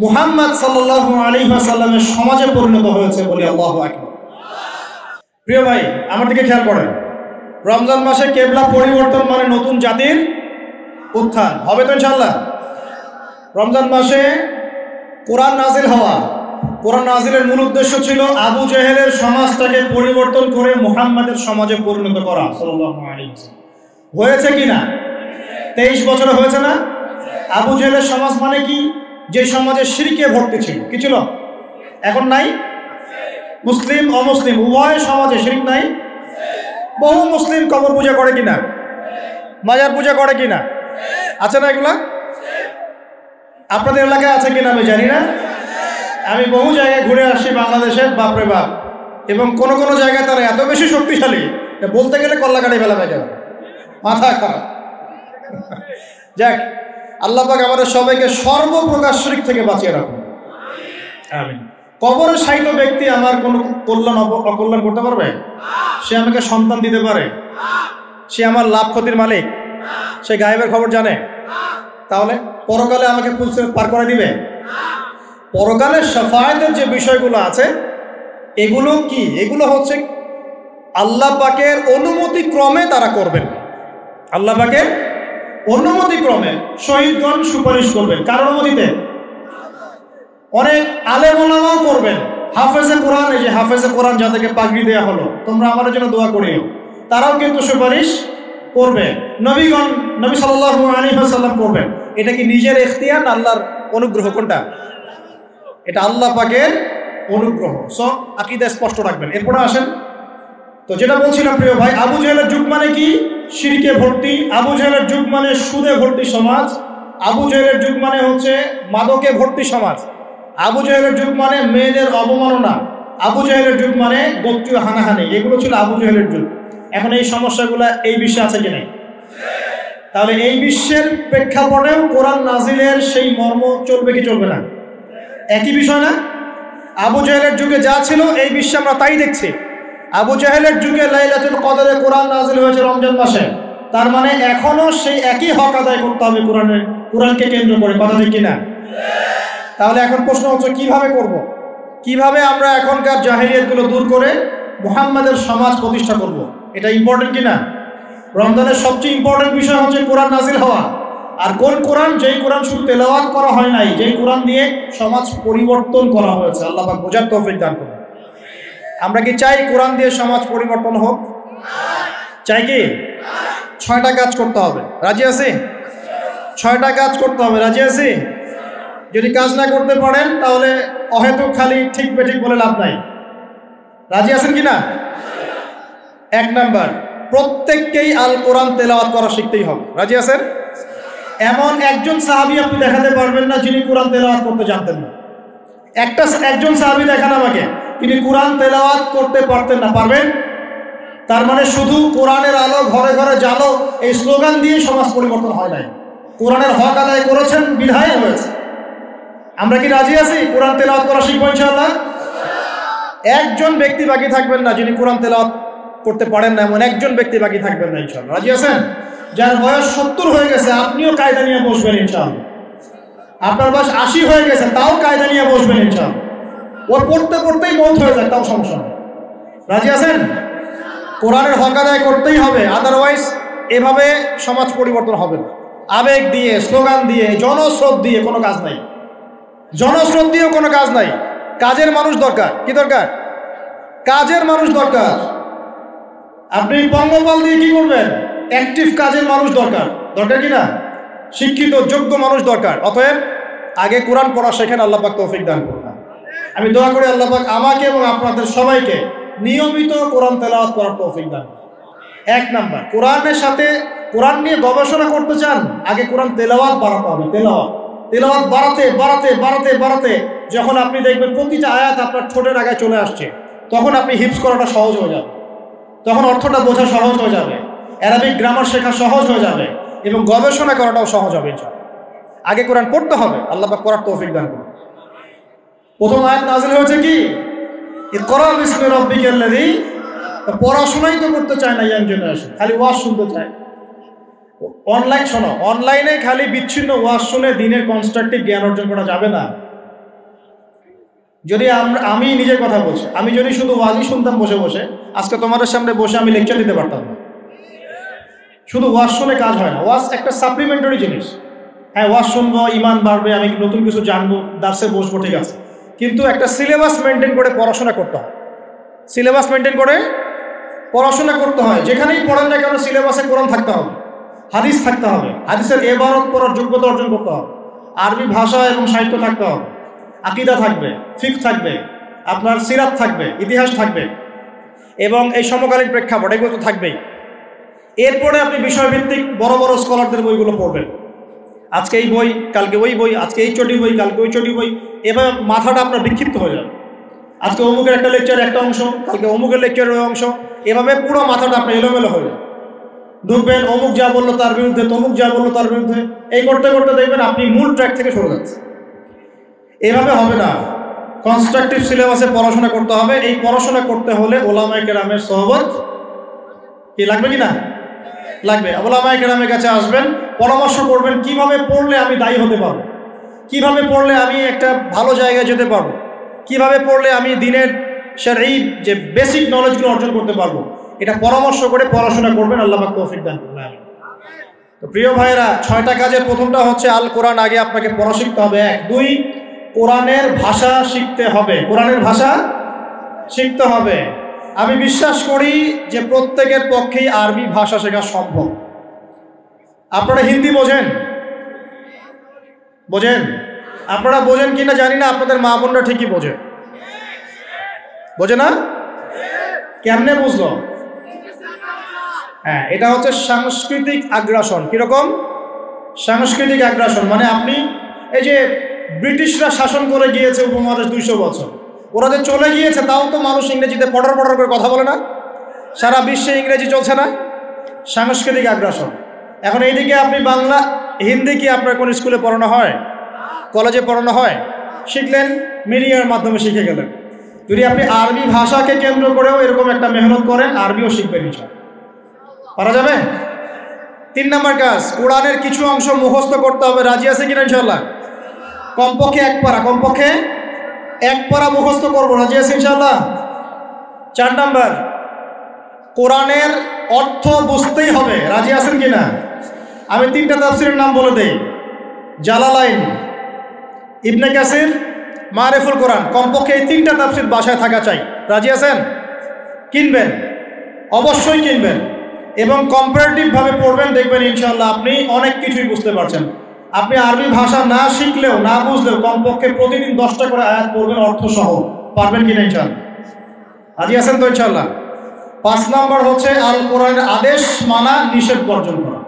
মুহাম্মদ সাল্লাল্লাহু আলাইহি ওয়াসাল্লামের সমাজে পরিণত হয়েছে বলে আল্লাহু আকবার। প্রিয় ভাই আমার দিকে খেয়াল করেন, রমজান মাসে কেবলা পরিবর্তন মানে নতুন জাতির উত্থান হবে তো ইনশাআল্লাহ। রমজান মাসে কোরআন নাজিল হওয়া, কোরআন নাজিলের মূল উদ্দেশ্য ছিল আবু জেহেলের সমাজটাকে পরিবর্তন করে মুহাম্মাদের সমাজে পরিণত করা সাল্লাল্লাহু আলাইহি ওয়াসাল্লাম। হয়েছে কি না? 23 বছরে হয়েছে না? আবু জেহেলের সমাজ মানে কি? যে সমাজে শিরকে ভর্তি ছিল, কি ছিল? এখন নাই? মুসলিম অমুসলিম উভয় সমাজে শিরক নাই? বহু মুসলিম কবর পূজা করে কিনা, মাজার পূজা করে কিনা, আছে না এগুলা? আপনাদের এলাকায় আছে কিনা আমি জানি না। আমি বহু জায়গায় ঘুরে আসি বাংলাদেশের, বাপরে বাপ। এবং কোন কোন জায়গায় তারা এত বেশি শক্তিশালী, বলতে গেলে কল্লাকাটি ফেলা হয়ে যাবে, মাথা খারাপ। যাক, আল্লাহ পাক আমাদের সবাইকে সর্বপ্রকার শিরক থেকে বাঁচিয়ে রাখুন, আমিন। কবরে শায়িত ব্যক্তি আমার কোনো কল্যাণ অকল্যাণ করতে পারবে? সে আমাকে সন্তান দিতে পারে? সে আমার লাভ ক্ষতির মালিক? সে গায়েবের খবর জানে? তাহলে পরকালে আমাকে ফুলসিরাত পার করে দিবে? পরকালে শাফায়াতের যে বিষয়গুলো আছে এগুলো কি? এগুলো হচ্ছে আল্লাহ পাকের অনুমতি ক্রমে তারা করবেন। আল্লাহ পাকের অনুমতি ক্রমে শহীদগণ সুপারিশ করবেন। কার অনুমতিতে? অনেক আলেম ওলামাও করবেন। হাফেজে কোরআন, এই যে হাফেজে কোরআন যাদেরকে পাগড়ি দেওয়া হলো, তোমরা আমাদের জন্য দোয়া করিও, তারাও কিন্তু সুপারিশ করবে। নবীগণ, নবী সাল্লাল্লাহু আলাইহি ওয়াসাল্লাম করবেন। এটা কি নিজের ইখতিয়ার না আল্লাহর অনুগ্রহ? কোনটা? এটা আল্লাহ পাকের অনুগ্রহ। সো আকীদা স্পষ্ট রাখবেন। এরপরে আসেন তো যেটা বলছিলাম প্রিয় ভাই, আবু জেহেলের যুগ মানে কি? শিরকে ভর্তি। আবু জেহেলের যুগ মানে সুদে ভর্তি সমাজ। আবু জেহেলের যুগ মানে হচ্ছে মাদকে ভর্তি সমাজ। আবু জেহেলের যুগ মানে মেয়েদের অবমাননা। আবু জেহেলের যুগ মানে গোত্রীয় হানাহানি। এগুলো ছিল আবু জেহেলের যুগ। এখন এই সমস্যাগুলো এই বিশ্বে আছে কি নাই? তাহলে এই বিশ্বের প্রেক্ষাপটেও কোরআন নাজিলের সেই মর্ম চলবে কি চলবে না? একই বিষয় না? আবু জেহেলের যুগে যা ছিল এই বিশ্বে আমরা তাই দেখছি। আবু জেহেলের যুগে লাইলাতুল কদরে কোরআন নাজিল হয়েছে রমজান মাসে। তার মানে এখনো সেই একই হক আদায় করতে হবে কোরআনকে কেন্দ্র করে, কথা ঠিক কিনা? তাহলে এখন প্রশ্ন হচ্ছে কিভাবে করব? কিভাবে আমরা এখনকার জাহেলিয়াতগুলো দূর করে মুহাম্মাদের সমাজ প্রতিষ্ঠা করব? এটা ইম্পর্টেন্ট কিনা? রমজানের সবচেয়ে ইম্পর্টেন্ট বিষয় হচ্ছে কোরআন নাজিল হওয়া। আর কোন কোরআন? যেই কোরআন শুধু তেলাওয়াত করা হয় নাই, যেই কোরআন দিয়ে সমাজ পরিবর্তন করা হয়েছে। আল্লাহ পাক বোঝার তৌফিক দান করুন। আমরা কি চাই কোরআন দিয়ে সমাজ পরিবর্তন হোক? চাই কি? 6টা কাজ করতে হবে, রাজি আছি? 6টা কাজ করতে হবে, রাজি আছি? যদি কাজ না করতে পারেন তাহলে অহেতুক খালি ঠিক বেঠিক বলে লাভ নাই। রাজি আছেন কি না? 1 নাম্বার, প্রত্যেককেই আল কোরআন তেলাওয়াত করা শিখতেই হবে। রাজি আছেন? এমন একজন সাহাবী আপনি দেখাতে পারবেন না যিনি কোরআন তেলাওয়াত করতে জানতেন না। একজন সাহাবী দেখান আমাকে তিনি কোরআন তেলাওয়াত করতে পারতেন না। পারবেন? তার মানে শুধু কোরআনের আলো ঘরে ঘরে জ্বালো এই স্লোগান দিয়ে সমাজ পরিবর্তন হয় নাই। কোরআনের হক আদায় করেছেন বিধায় হয়েছে। আমরা কি রাজি আছি কোরআন তেলাওয়াত করা শিখবো ইনশাআল্লাহ? একজন ব্যক্তি বাকি থাকবেন না যিনি কোরআন তেলাওয়াত করতে পারেন না, এমন একজন ব্যক্তি বাকি থাকবেন না ইনশাআল্লাহ। রাজি আছেন? যার বয়স 70 হয়ে গেছে আপনিও কায়দা নিয়ে বসবেন ইনশাআল্লাহ। আপনার বয়স 80 হয়ে গেছে তাও কায়দা নিয়ে বসবেন ইনশাআল্লাহ। ওর পড়তে পড়তেই মৌত হয়ে যায় তাও সমস্যা নেই। রাজি আছেন? কোরআনের হক আদায় করতেই হবে, আদারওয়াইজ এভাবে সমাজ পরিবর্তন হবে না। আবেগ দিয়ে, স্লোগান দিয়ে, জনস্রোত দিয়ে কোনো কাজ নাই। জনস্রোত দিয়েও কোনো কাজ নাই। কাজের মানুষ দরকার। কি দরকার? কাজের মানুষ দরকার। আপনি পঙ্গপাল দিয়ে কি করবেন? অ্যাক্টিভ কাজের মানুষ দরকার। দরকার কি না? শিক্ষিত যোগ্য মানুষ দরকার। অতএব আগে কোরআন পড়া শেখেন। আল্লাহ পাক তৌফিক দান করুন। আমি দোয়া করি আল্লাহ পাক আমাকে এবং আপনাদের সবাইকে নিয়মিত কোরআন তেলাওয়াত করার তৌফিক দান। 1 নাম্বার, কোরআনের সাথে কোরআন নিয়ে গবেষণা করতে চান, আগে কোরআন তেলাওয়াত বাড়াতে হবে। তেলাওয়াত বাড়াতে বাড়াতে বাড়াতে বাড়াতে যখন আপনি দেখবেন প্রতিটা আয়াত আপনার ঠোঁটের আগে চলে আসছে, তখন আপনি হিফজ করাটা সহজ হয়ে যাবে, তখন অর্থটা বোঝা সহজ হয়ে যাবে, অ্যারাবিক গ্রামার শেখা সহজ হয়ে যাবে এবং গবেষণা করাটাও সহজ হবে। আগে কোরআন পড়তে হবে। আল্লাহ পাক করার তৌফিক দান করুন। প্রথম আয়াত নাযিল হয়েছে কি? ইকরা বিসমি রাব্বিকাল্লাযী। পড়াশোনাই তো করতে চায় না ইয়াং জেনারেশন, খালি ওয়াজ শুনতে চায়। অনলাইনে খালি বিচ্ছিন্ন ওয়াজ শুনে দিনের কনস্ট্রাকটিভ জ্ঞান অর্জন করা যাবে না। যদি আমি নিজের কথা বলছি, আমি যদি শুধু ওয়াজই শুনতাম বসে বসে, আজকে তোমাদের সামনে বসে আমি লেকচার দিতে পারতাম না। শুধু ওয়াজ শুনে কাজ হয় না। ওয়াজ একটা সাপ্লিমেন্টারি জিনিস। হ্যাঁ, ওয়াজ শুনবো, ইমান বাড়বে, আমি নতুন কিছু জানবো, দার্সে বসবো, ঠিক আছে, কিন্তু একটা সিলেবাস মেনটেন করে পড়াশোনা করতে হয়। সিলেবাস মেনটেন করে পড়াশোনা করতে হয়। যেখানেই পড়েন না কেন সিলেবাসে কোরআন থাকতে হবে, হাদিস থাকতে হবে, হাদিসের ইবারত পড়ার যোগ্যতা অর্জন করতে হবে, আরবি ভাষা এবং সাহিত্য থাকতে হবে, আকীদা থাকবে, ফিকহ থাকবে, আপনার সিরাত থাকবে, ইতিহাস থাকবে এবং এই সমকালীন প্রেক্ষাপট এগুলো তো থাকবেই। এরপরে আপনি বিষয়ভিত্তিক বড় বড় স্কলারদের বইগুলো পড়বেন। আজকে এই বই, কালকে ওই বই, আজকে এই চটি বই, কালকে ওই চটি বই, এভাবে মাথাটা আপনার বিক্ষিপ্ত হয়ে যাবে। আজকে অমুকের একটা লেকচার একটা অংশ, কালকে অমুকের লেকচারের ওই অংশ, এভাবে পুরো মাথাটা আপনার এলোমেলো হয়ে যাবে। ঢুকবেন, অমুক যা বললো তার বিরুদ্ধে, তমুক যা বললো তার বিরুদ্ধে, এই করতে করতে দেখবেন আপনি মূল ট্র্যাক থেকে সরে যাচ্ছে। এভাবে হবে না। কনস্ট্রাকটিভ সিলেবাসে পড়াশোনা করতে হবে। এই পড়াশোনা করতে হলে ওলামায়ে কেরামের সোহবত কি লাগবে কি না? লাগবে। ওলামায়ে কেরামের কাছে আসবেন, পরামর্শ করবেন কিভাবে পড়লে আমি দায়ী হতে পারবো, কিভাবে পড়লে আমি একটা ভালো জায়গায় যেতে পারবো, কিভাবে পড়লে আমি দিনের শরঈ যে বেসিক নলেজগুলো অর্জন করতে পারবো, এটা পরামর্শ করে পড়াশোনা করবেন। আল্লাহ পাক তৌফিক দান করুন। তো প্রিয় ভাইয়েরা, 6টা কাজের প্রথমটা হচ্ছে আল কোরআন আগে আপনাকে পড়া শিখতে হবে। 1, 2, কোরআনের ভাষা শিখতে হবে। কোরআনের ভাষা শিখতে হবে। আমি বিশ্বাস করি যে প্রত্যেকের পক্ষেই আরবি ভাষা শেখা সম্ভব। আপনারা হিন্দি বোঝেন? বোঝেন? আপনারা বোঝেন কিনা জানি না, আপনাদের মা বোনরা ঠিকই বোঝে। বোঝে না? কেমনে বুঝলো? হ্যাঁ, এটা হচ্ছে সাংস্কৃতিক আগ্রাসন। কিরকম সাংস্কৃতিক আগ্রাসন? মানে আপনি এই যে ব্রিটিশরা শাসন করে গিয়েছে উপমহাদেশ 200 বছর, ওরা যে চলে গিয়েছে তাও তো মানুষ ইংরেজিতে পড়ার করে কথা বলে না? সারা বিশ্বে ইংরেজি চলছে না? সাংস্কৃতিক আগ্রাসন। এখন এইদিকে আপনি বাংলা, হিন্দি কি আপনার কোন স্কুলে পড়ানো হয়? কলেজে পড়ানো হয়? শিখলেন, মিডিয়ার মাধ্যমে শিখে গেলেন। যদি আপনি আরবি ভাষাকে কেন্দ্র করেও এরকম একটা মেহনত করেন, আরবিও শিখবেন ইনশাআল্লাহ। পারা যাবে? 3 নম্বর কাজ, কোরআনের কিছু অংশ মুখস্থ করতে হবে। রাজি আছে কিনা ইনশাআল্লাহ? কমপক্ষে 1 পারা, কমপক্ষে 1 পারা মুখস্থ করবো। রাজি আছে ইনশাআল্লাহ? 4 নম্বর, কোরআনের অর্থ বুঝতেই হবে। রাজি আছেন কিনা? আমি 3টা তাফসীরের নাম বলে দেই। জালালাইন, ইবনে কাসির, মারিফুল কোরআন। কমপক্ষে এই 3টা তাফসীর বাসায় থাকা চাই। রাজি আছেন? কিনবেন, অবশ্যই কিনবেন এবং কম্পারেটিভভাবে পড়বেন, দেখবেন ইনশাআল্লাহ আপনি অনেক কিছুই বুঝতে পারছেন। আপনি আরবি ভাষা না শিখলেও না বুঝলেও কমপক্ষে প্রতিদিন 10টা করে আয়াত পড়বেন অর্থ সহ। পারবেন কিনা ইনশাআল্লাহ? রাজি আছেন তো ইনশাআল্লাহ? 5 নম্বর হচ্ছে আল কোরআনের আদেশ মানা, নিষেধ বর্জন করা।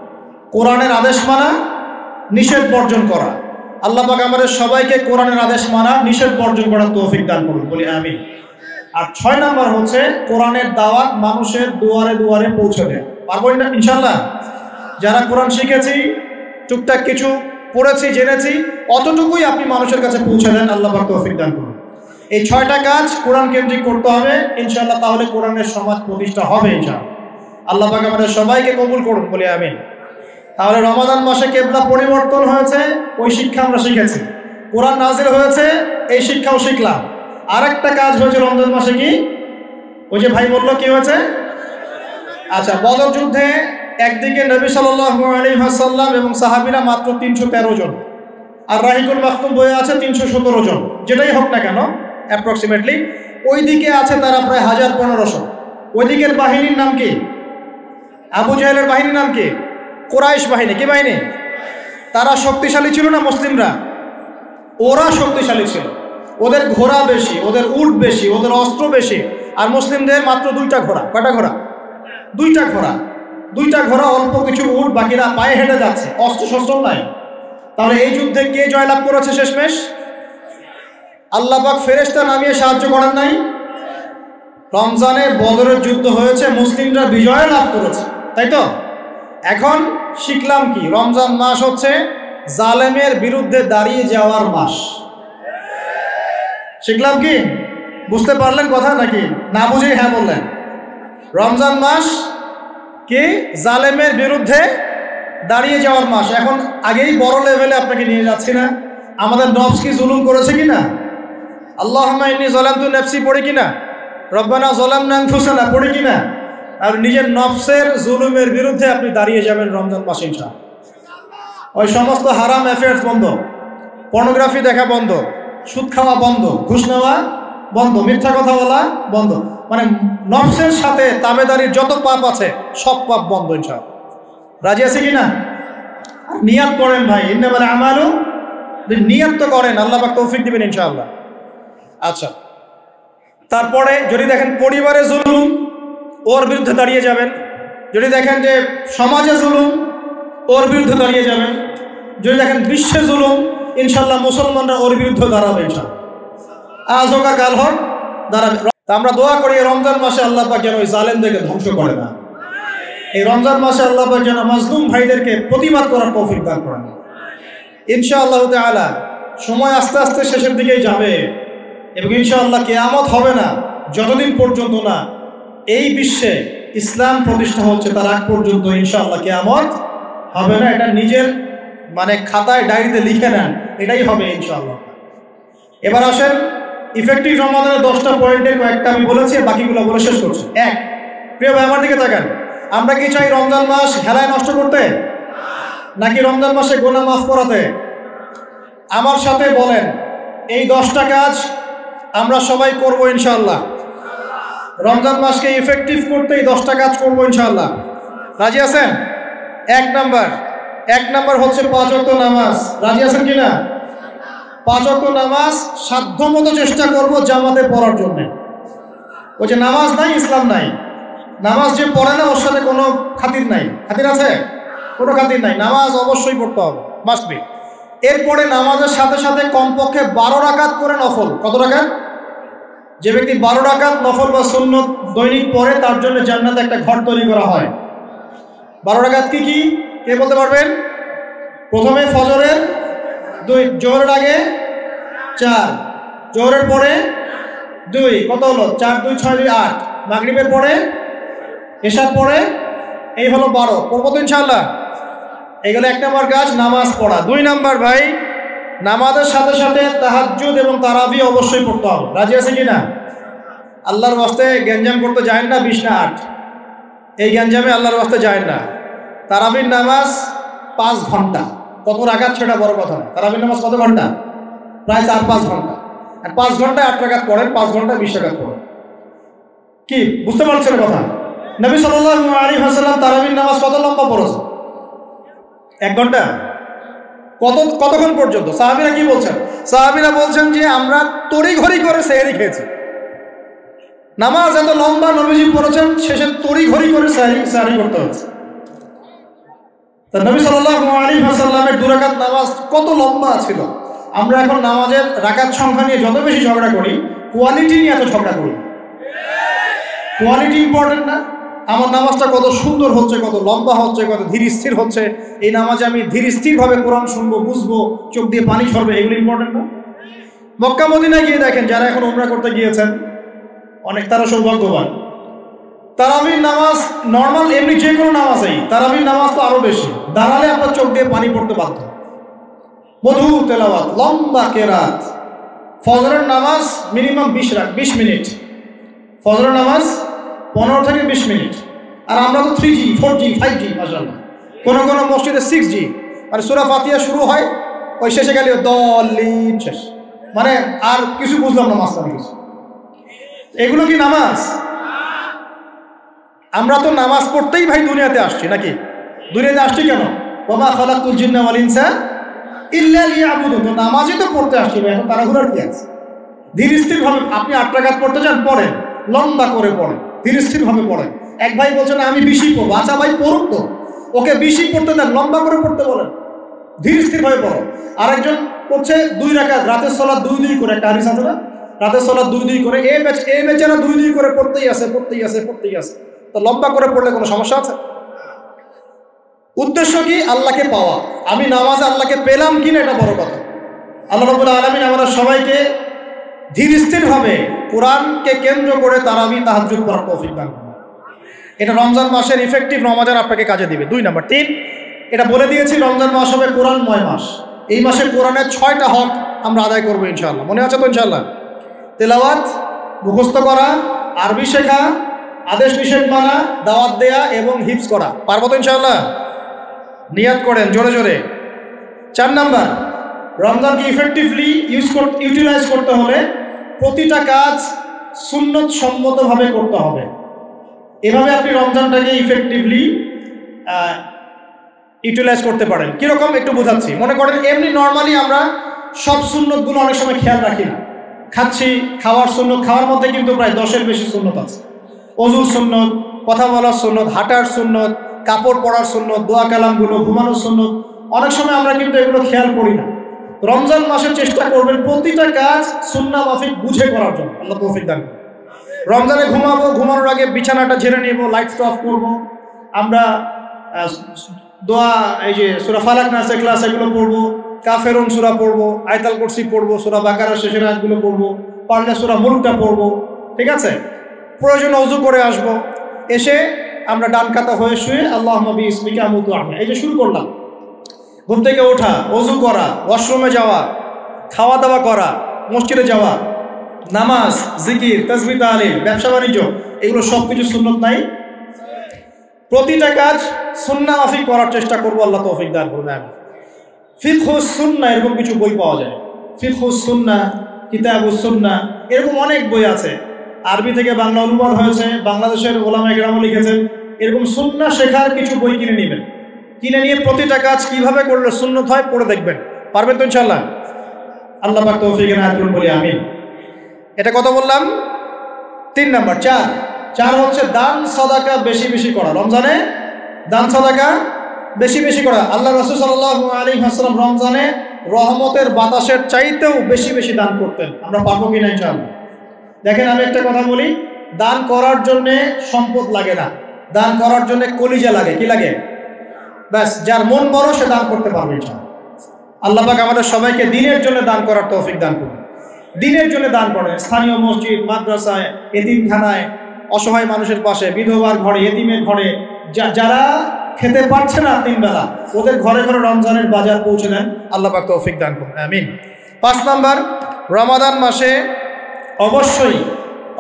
কোরআনের আদেশ মানা, নিষেধ বর্জন করা। আল্লাহ পাক আমাদের সবাইকে কোরআনের আদেশ মানা, নিষেধ বর্জন করার তৌফিক দান করুন, বলি আমিন। আর 6 নম্বর হচ্ছে কোরআনের দাওয়াত মানুষের দুয়ারে দুয়ারে পৌঁছে দেয়। পারবো ইনশাআল্লাহ? যারা কোরআন শিখেছি, টুকটাক কিছু পড়েছি, জেনেছি, অতটুকুই আপনি মানুষের কাছে পৌঁছে দেন। আল্লাহ পাক তৌফিক দান করুন। এই 6টা কাজ কোরআন কেন্দ্রিক করতে হবে ইনশাআল্লাহ, তাহলে কোরআনের সমাজ প্রতিষ্ঠা হবে ইনশাআল্লাহ। আল্লাহ পাক আমাদের সবাইকে কবুল করুন, বলি আমিন। তাহলে রমাদান মাসে কিবলা পরিবর্তন হয়েছে, ওই শিক্ষা আমরা শিখেছি। কোরআন নাজিল হয়েছে, এই শিক্ষাও শিখলাম। আরেকটা কাজ হয়েছে রমজান মাসে, কি? ওই যে ভাই বললো কি হয়েছে? আচ্ছা, বদর যুদ্ধে একদিকে নবী সাল্লাল্লাহু আলাইহি ওয়াসাল্লাম এবং সাহাবীরা মাত্র 313 জন, আর রাহিকুল মাখতুম বইয়ে আছে 317 জন, যেটাই হোক না কেন অ্যাপ্রক্সিমেটলি। ওইদিকে আছে তারা প্রায় 1500। ওই দিকের বাহিনীর নাম কি? আবু জাহেলের বাহিনীর নাম কি? কুরাইশ বাহিনী। কি বাহিনী? তারা শক্তিশালী ছিল না মুসলিমরা? ওরা শক্তিশালী ছিল। ওদের ঘোড়া বেশি, ওদের উট বেশি, ওদের অস্ত্র বেশি। আর মুসলিমদের মাত্র 2টা ঘোড়া। কয়টা ঘোড়া? 2টা ঘোড়া। 2টা ঘোড়া, অল্প কিছু উট, বাকিরা পায়ে হেঁটে যাচ্ছে, অস্ত্র শস্ত্র নাই। তাহলে এই যুদ্ধে কে জয়লাভ করেছে শেষমেশ? আল্লাহ পাক ফেরেশতা নামিয়ে সাহায্য করেন নাই? রমজানে বদরের যুদ্ধ হয়েছে, মুসলিমরা বিজয় লাভ করেছে, তাই তো? এখন শিখলাম কি? রমজান মাস হচ্ছে জালেমের বিরুদ্ধে দাঁড়িয়ে যাওয়ার মাস। শিখলাম কি? বুঝতে পারলেন কথা নাকি? না বুঝেই হ্যাঁ বললেন। রমজান মাস কি? জালেমের বিরুদ্ধে দাঁড়িয়ে যাওয়ার মাস। এখন আগেই বড় লেভেলে আপনাকে নিয়ে যাচ্ছি না। আমাদের নফস কি জুলুম করেছে কিনা? আল্লাহুম্মা ইন্নী যালামতু নাফসি পড়ে কিনা? রব্বানা যালামনা আনফুসানা পড়ে কিনা? আর নিজের নফসের জুলুমের বিরুদ্ধে আপনি দাঁড়িয়ে যাবেন রমজান মাসে ইনশাআল্লাহ। ওই সমস্ত হারাম অ্যাফেয়ার্স বন্ধ, পর্নোগ্রাফি দেখা বন্ধ, সুদ খাওয়া বন্ধ, ঘুষ নেওয়া বন্ধ, মিথ্যা কথা বলা বন্ধ। মানে নফসের সাথে তাবেদারির যত পাপ আছে সব পাপ বন্ধ ইনশাআল্লাহ। রাজি আছে কিনা? নিয়াত করেন ভাই, ইন্নামাল আমালু, নিয়াত তো করেন, আল্লাহ পাক তৌফিক দিবেন ইনশাআল্লাহ। আচ্ছা, তারপরে যদি দেখেন পরিবারে জুলুম, ওর বিরুদ্ধে দাঁড়িয়ে যাবেন। যদি দেখেন যে সমাজে জুলুম, ওর বিরুদ্ধে দাঁড়িয়ে যাবেন। যদি দেখেন বিশ্বে জুলুম, ইনশাআল্লাহ মুসলমানরা ওর বিরুদ্ধে দাঁড়াবে ইনশাআল্লাহ। আজ হোক আর কাল হোক দাঁড়াবে। তা আমরা দোয়া করি রমজান মাসে আল্লাহ পাক যেন ওই জালেমদেরকে ধ্বংস করে না। এই রমজান মাসে আল্লাহ পাক যেন মাজলুম ভাইদেরকে প্রতিবাদ করার তৌফিক দান করেন ইনশাআল্লাহ তাআলা। সময় আস্তে আস্তে শেষের দিকেই যাবে এবং ইনশাআল্লাহ কিয়ামত হবে না যতদিন পর্যন্ত না এই বিশ্বে ইসলাম প্রতিষ্ঠা হচ্ছে, তার আগ পর্যন্ত ইনশাআল্লাহ কিয়ামত হবে না। এটা নিজের মানে খাতায় ডায়েরিতে লিখে নেন, এটাই হবে ইনশাআল্লাহ। এবার আসেন ইফেক্টিভ রমাদানের 10টা পয়েন্টের কয়েকটা আমি বলেছি, বাকিগুলো বলে শেষ করছি। 1, প্রিয় ভাই আমার দিকে তাকান। আমরা কি চাই রমজান মাস হেলায় নষ্ট করতে, নাকি রমজান মাসে গুনাহ মাফ করাতে? আমার সাথে বলেন, এই 10টা কাজ আমরা সবাই করব ইনশাআল্লাহ। রমজান মাসকে ইফেক্টিভ করতে এই 10টা কাজ করবো ইনশাআল্লাহ। রাজি আছেন? 1 নাম্বার হচ্ছে 5 ওয়াক্ত নামাজ। রাজি আছেন কিনা? 5 ওয়াক্ত নামাজ সাধ্যমতো চেষ্টা করব জামাতে পড়ার জন্য। ওই যে নামাজ নাই ইসলাম নাই, নামাজ যে পড়ে না ওর সাথে কোনো খাতির নাই। খাতির আছে? কোনো খাতির নাই। নামাজ অবশ্যই পড়তে হবে, মাস্ট বি। এরপরে নামাজের সাথে সাথে কমপক্ষে 12 রাকাত করে নফল। কত রাকাত? যে ব্যক্তি 12 রাকাত নফল বা সুন্নত দৈনিক পড়ে তার জন্য জান্নাতে একটা ঘর তৈরি করা হয়। 12 রাকাত কি কি কে বলতে পারবেন? প্রথমে ফজরের 2, জোহরের আগে 4, জোহরের পরে 2, কত হলো? 4, 2, 6, 2, 8। মাগরিবের পরে, এশার পরে, এই হলো 12। পড়বো তো ইনশাআল্লাহ। এইগুলো 1 নম্বর কাজ, নামাজ পড়া। 2 নম্বর ভাই, নামাজের সাথে সাথে তাহাজ্জুদ এবং তারাবি অবশ্যই পড়তে হবে। রাজি আছে কিনা? আল্লাহর ওয়াস্তে গ্যাঞ্জাম করতে যায় না 20 না 8। এই গ্যাঞ্জামে আল্লাহর রাস্তায় যায় না। তারাবির নামাজ 5 ঘন্টা। কত রাকাত সেটা বড় কথা না। তারাবির নামাজ কত ঘন্টা? প্রায় 4-5 ঘন্টা। আর 5 ঘন্টায় 8 রাকাত পড়েন, 5 ঘন্টায় 20 রাকাত পড়েন। কি বুঝতে পারছেন কথা? নবী সাল্লাল্লাহু আলাইহি ওয়াসাল্লাম তারাবির নামাজ কত লম্বা পড়েছে? 1 ঘন্টা। কতক্ষণ পর্যন্ত? সাহাবীরা কি বলছেন? সাহাবীরা বলছেন যে আমরা তড়িঘড়ি করে সেহরি খেয়েছি। নামাজ এত লম্বা নবীজি পড়েছেন, শেষে তড়িঘড়ি করে সেহরি করতে হচ্ছে। তা নবী সাল্লাল্লাহু আলাইহি ওয়াসাল্লামের 2 রাকাত নামাজ কত লম্বা ছিল। আমরা এখন নামাজের রাকাত সংখ্যা নিয়ে যত বেশি ঝগড়া করি, কোয়ালিটি নিয়ে এত ঝগড়া করি। কোয়ালিটি ইম্পর্টেন্ট না? আমার নামাজটা কত সুন্দর হচ্ছে, কত লম্বা হচ্ছে, কত ধীর স্থির হচ্ছে, এই নামাজে আমি ধীর স্থিরভাবে কোরআন শুনবো, বুঝবো, চোখ দিয়ে পানি ঝরবে, এগুলো ইম্পর্টেন্ট না? মক্কা মদিনায় গিয়ে দেখেন, যারা এখন উমরা করতে গিয়েছেন অনেক, তারা সৌভাগ্যবান। তারাবির নামাজ নর্মাল এমনি যে কোনো নামাজেই, তারাবির নামাজ তো আরো বেশি। দাঁড়ালে আপনার চোখ দিয়ে পানি পড়তে বাধ্য। মধু তেলাওয়াত, লম্বা কেরাত। ফজরের নামাজ মিনিমাম 20 মিনিট। ফজরের নামাজ 15 থেকে 20 মিনিট। আর আমরা তো 3G 4G 5G মাশাআল্লাহ। কোনো কোনো মসজিদে 6G। মানে সূরা ফাতিহা শুরু হয়, ওই শেষে গেলে দলিন শেষ, মানে আর কিছু বুঝলাম না মাঝখানে কিছু। এগুলো কি নামাজ? আমরা তো নামাজ পড়তেই ভাই দুনিয়াতে আসছি, নাকি? দুনিয়াতে আসছি কেন? ওয়া খালাকুল জিন্না ওয়াল ইনসা ইল্লা লিয়াবুদুন। তো নামাজই তো পড়তে আসছি ভাই, এখন তাড়াহুড়ার কি আছে? ধীর স্থির ভাবে আপনি 8 রাকাত পড়তে চান, পড়েন, লম্বা করে পড়েন, ধীর স্থির ভাবে পড়েন। এক ভাই বলছেন আমি 20 পড়বো। আচ্ছা ভাই পড়ুন তো, ওকে 20 পড়তে দেন, লম্বা করে পড়তে বলেন, ধীর স্থির ভাবে পড়ো। আরেকজন পড়ছে 2 রাকাত, রাতের সালাত 2 করে, একটা হাদিস আছে না, রাতের সালাত 2 করে। এই বেচারা 2 করে পড়তেই আছে। তো লম্বা করে পড়লে কোনো সমস্যা আছে? উদ্দেশ্য কি? আল্লাহকে পাওয়া। আমি নামাজে আল্লাহকে পেলাম কিনা এটা বড় কথা। আল্লাহ রাব্বুল আলামিন আমাদের সবাইকে ধীর স্থিরভাবে কোরআনকে কেন্দ্র করে তারাবি তাহাজ্জুদ পড়ার তৌফিক দান করুন। এটা রমজান মাসের ইফেক্টিভ রমাজান আপনাকে কাজে দিবে। 2 নাম্বার 3, এটা বলে দিয়েছি রমজান মাস হবে কোরআনময় মাস। এই মাসে কোরআনের 6টা হক আমরা আদায় করবো ইনশাআল্লাহ। মনে আছে তো ইনশাআল্লাহ? তেলাওয়াত, মুখস্থ করা, আরবি শেখা, আদেশ নিষেধ মানা, দাওয়াত দেয়া এবং হিফজ করা। পারবো তো ইনশাআল্লাহ? নিয়াত করেন জোরে জোরে। 4 নাম্বার, রমজানকে ইফেক্টিভলি ইউটিলাইজ করতে হলে প্রতিটা কাজ সুন্নত সম্মতভাবে করতে হবে। এভাবে আপনি রমজানটাকে ইফেক্টিভলি ইউটিলাইজ করতে পারেন। কীরকম একটু বোঝাচ্ছি। মনে করেন এমনি নর্মালি আমরা সব সুন্নতগুলো অনেক সময় খেয়াল রাখি না। খাচ্ছি, খাওয়ার সুন্নত, খাওয়ার মধ্যে কিন্তু প্রায় 10-এর বেশি সুন্নত আছে। ওযুর সুন্নত, কথা বলার সুন্নত, হাঁটার সুন্নত, কাপড় পরার সুন্নত, দোয়া কালামগুলো, ঘুমানোর সুন্নত, অনেক সময় আমরা কিন্তু এগুলো খেয়াল করি না। রমজান মাসে চেষ্টা করবেন প্রতিটা কাজ সুন্নাহ মাফিক বুঝে করার জন্য। আল্লাহ তৌফিক দান করুন। রমজানে ঘুমাবো, ঘুমানোর আগে বিছানাটা ঝেড়ে নেব, লাইটস অফ করব, আমরা দোয়া, এই যে সূরা ফালাক নাস ইখলাস এগুলো পড়বো, কাফেরুন সূরা পড়বো, আয়াতুল কুরসি পড়বো, সূরা বাকারার শেষের আয়াতগুলো পড়বো, পারলে সূরা মুলকটা পড়বো, ঠিক আছে? প্রয়োজন ওযু করে আসবো, এসে আমরা ডান কাতা হয়ে শুয়ে আল্লাহুম্মা বিইসমিকা আমুতু আহমা, এই যে শুরু করলাম। ঘুম থেকে ওঠা, ওযু করা, ওয়াশরুমে যাওয়া, খাওয়া দাওয়া করা, মসজিদে যাওয়া, নামাজ, জিকির, তাসবিহ, তাহলিল, ব্যবসা বাণিজ্য, এগুলো সব কিছু সুন্নত নাই? প্রতিটা কাজ সুন্নাহ মাফিক করার চেষ্টা করবো। আল্লাহ তৌফিক দান করুন। ফিকহুস সুন্নাহ এরকম কিছু বই পাওয়া যায়। ফিকহুস সুন্নাহ, কিতাবুস সুন্নাহ, এরকম অনেক বই আছে। আরবি থেকে বাংলা অনুবাদ হয়েছে, বাংলাদেশের ওলামায়ে কেরামও লিখেছেন। এরকম সুন্নাহ শেখার কিছু বই কিনে নেবেন। কিনে নিয়ে প্রতিটা কাজ কিভাবে করলে সুন্নত হয় পড়ে দেখবেন। পারবেন তো ইনশাআল্লাহ? আল্লাহ পাক তৌফিক এনায়েত করুন বলি আমিন। এটা কত বললাম? 3 নাম্বার। 4 হচ্ছে দান সাদাকা বেশি বেশি করা। রমজানে দান সাদাকা বেশি বেশি করা। আল্লাহ রাসূল সাল্লাল্লাহু আলাইহি ওয়াসাল্লাম রমজানে রহমতের বাতাসের চাইতেও বেশি বেশি দান করতেন। আমরা পারবো কিনা ইনশাআল্লাহ? দেখেন, আমি একটা কথা বলি, দান করার জন্যে সম্পদ লাগে না, দান করার জন্য কলিজা লাগে। কি লাগে? ব্যাস, যার মন বড় সে দান করতে পারবে ইনশাআল্লাহ। আল্লাহ পাক আমাদের সবাইকে দিনের জন্য দান করার তৌফিক দান করুন। দিনের জন্য দান করেন, স্থানীয় মসজিদ, মাদ্রাসায়, এতিমখানায়, অসহায় মানুষের পাশে, বিধবার ঘরে, এতিমের ঘরে, যারা খেতে পারছে না 3 বেলা, ওদের ঘরে ঘরে রমজানের বাজার পৌঁছে দেন। আল্লাহ পাক তৌফিক দান করুন, আমিন। 5 নাম্বার, রমাদান মাসে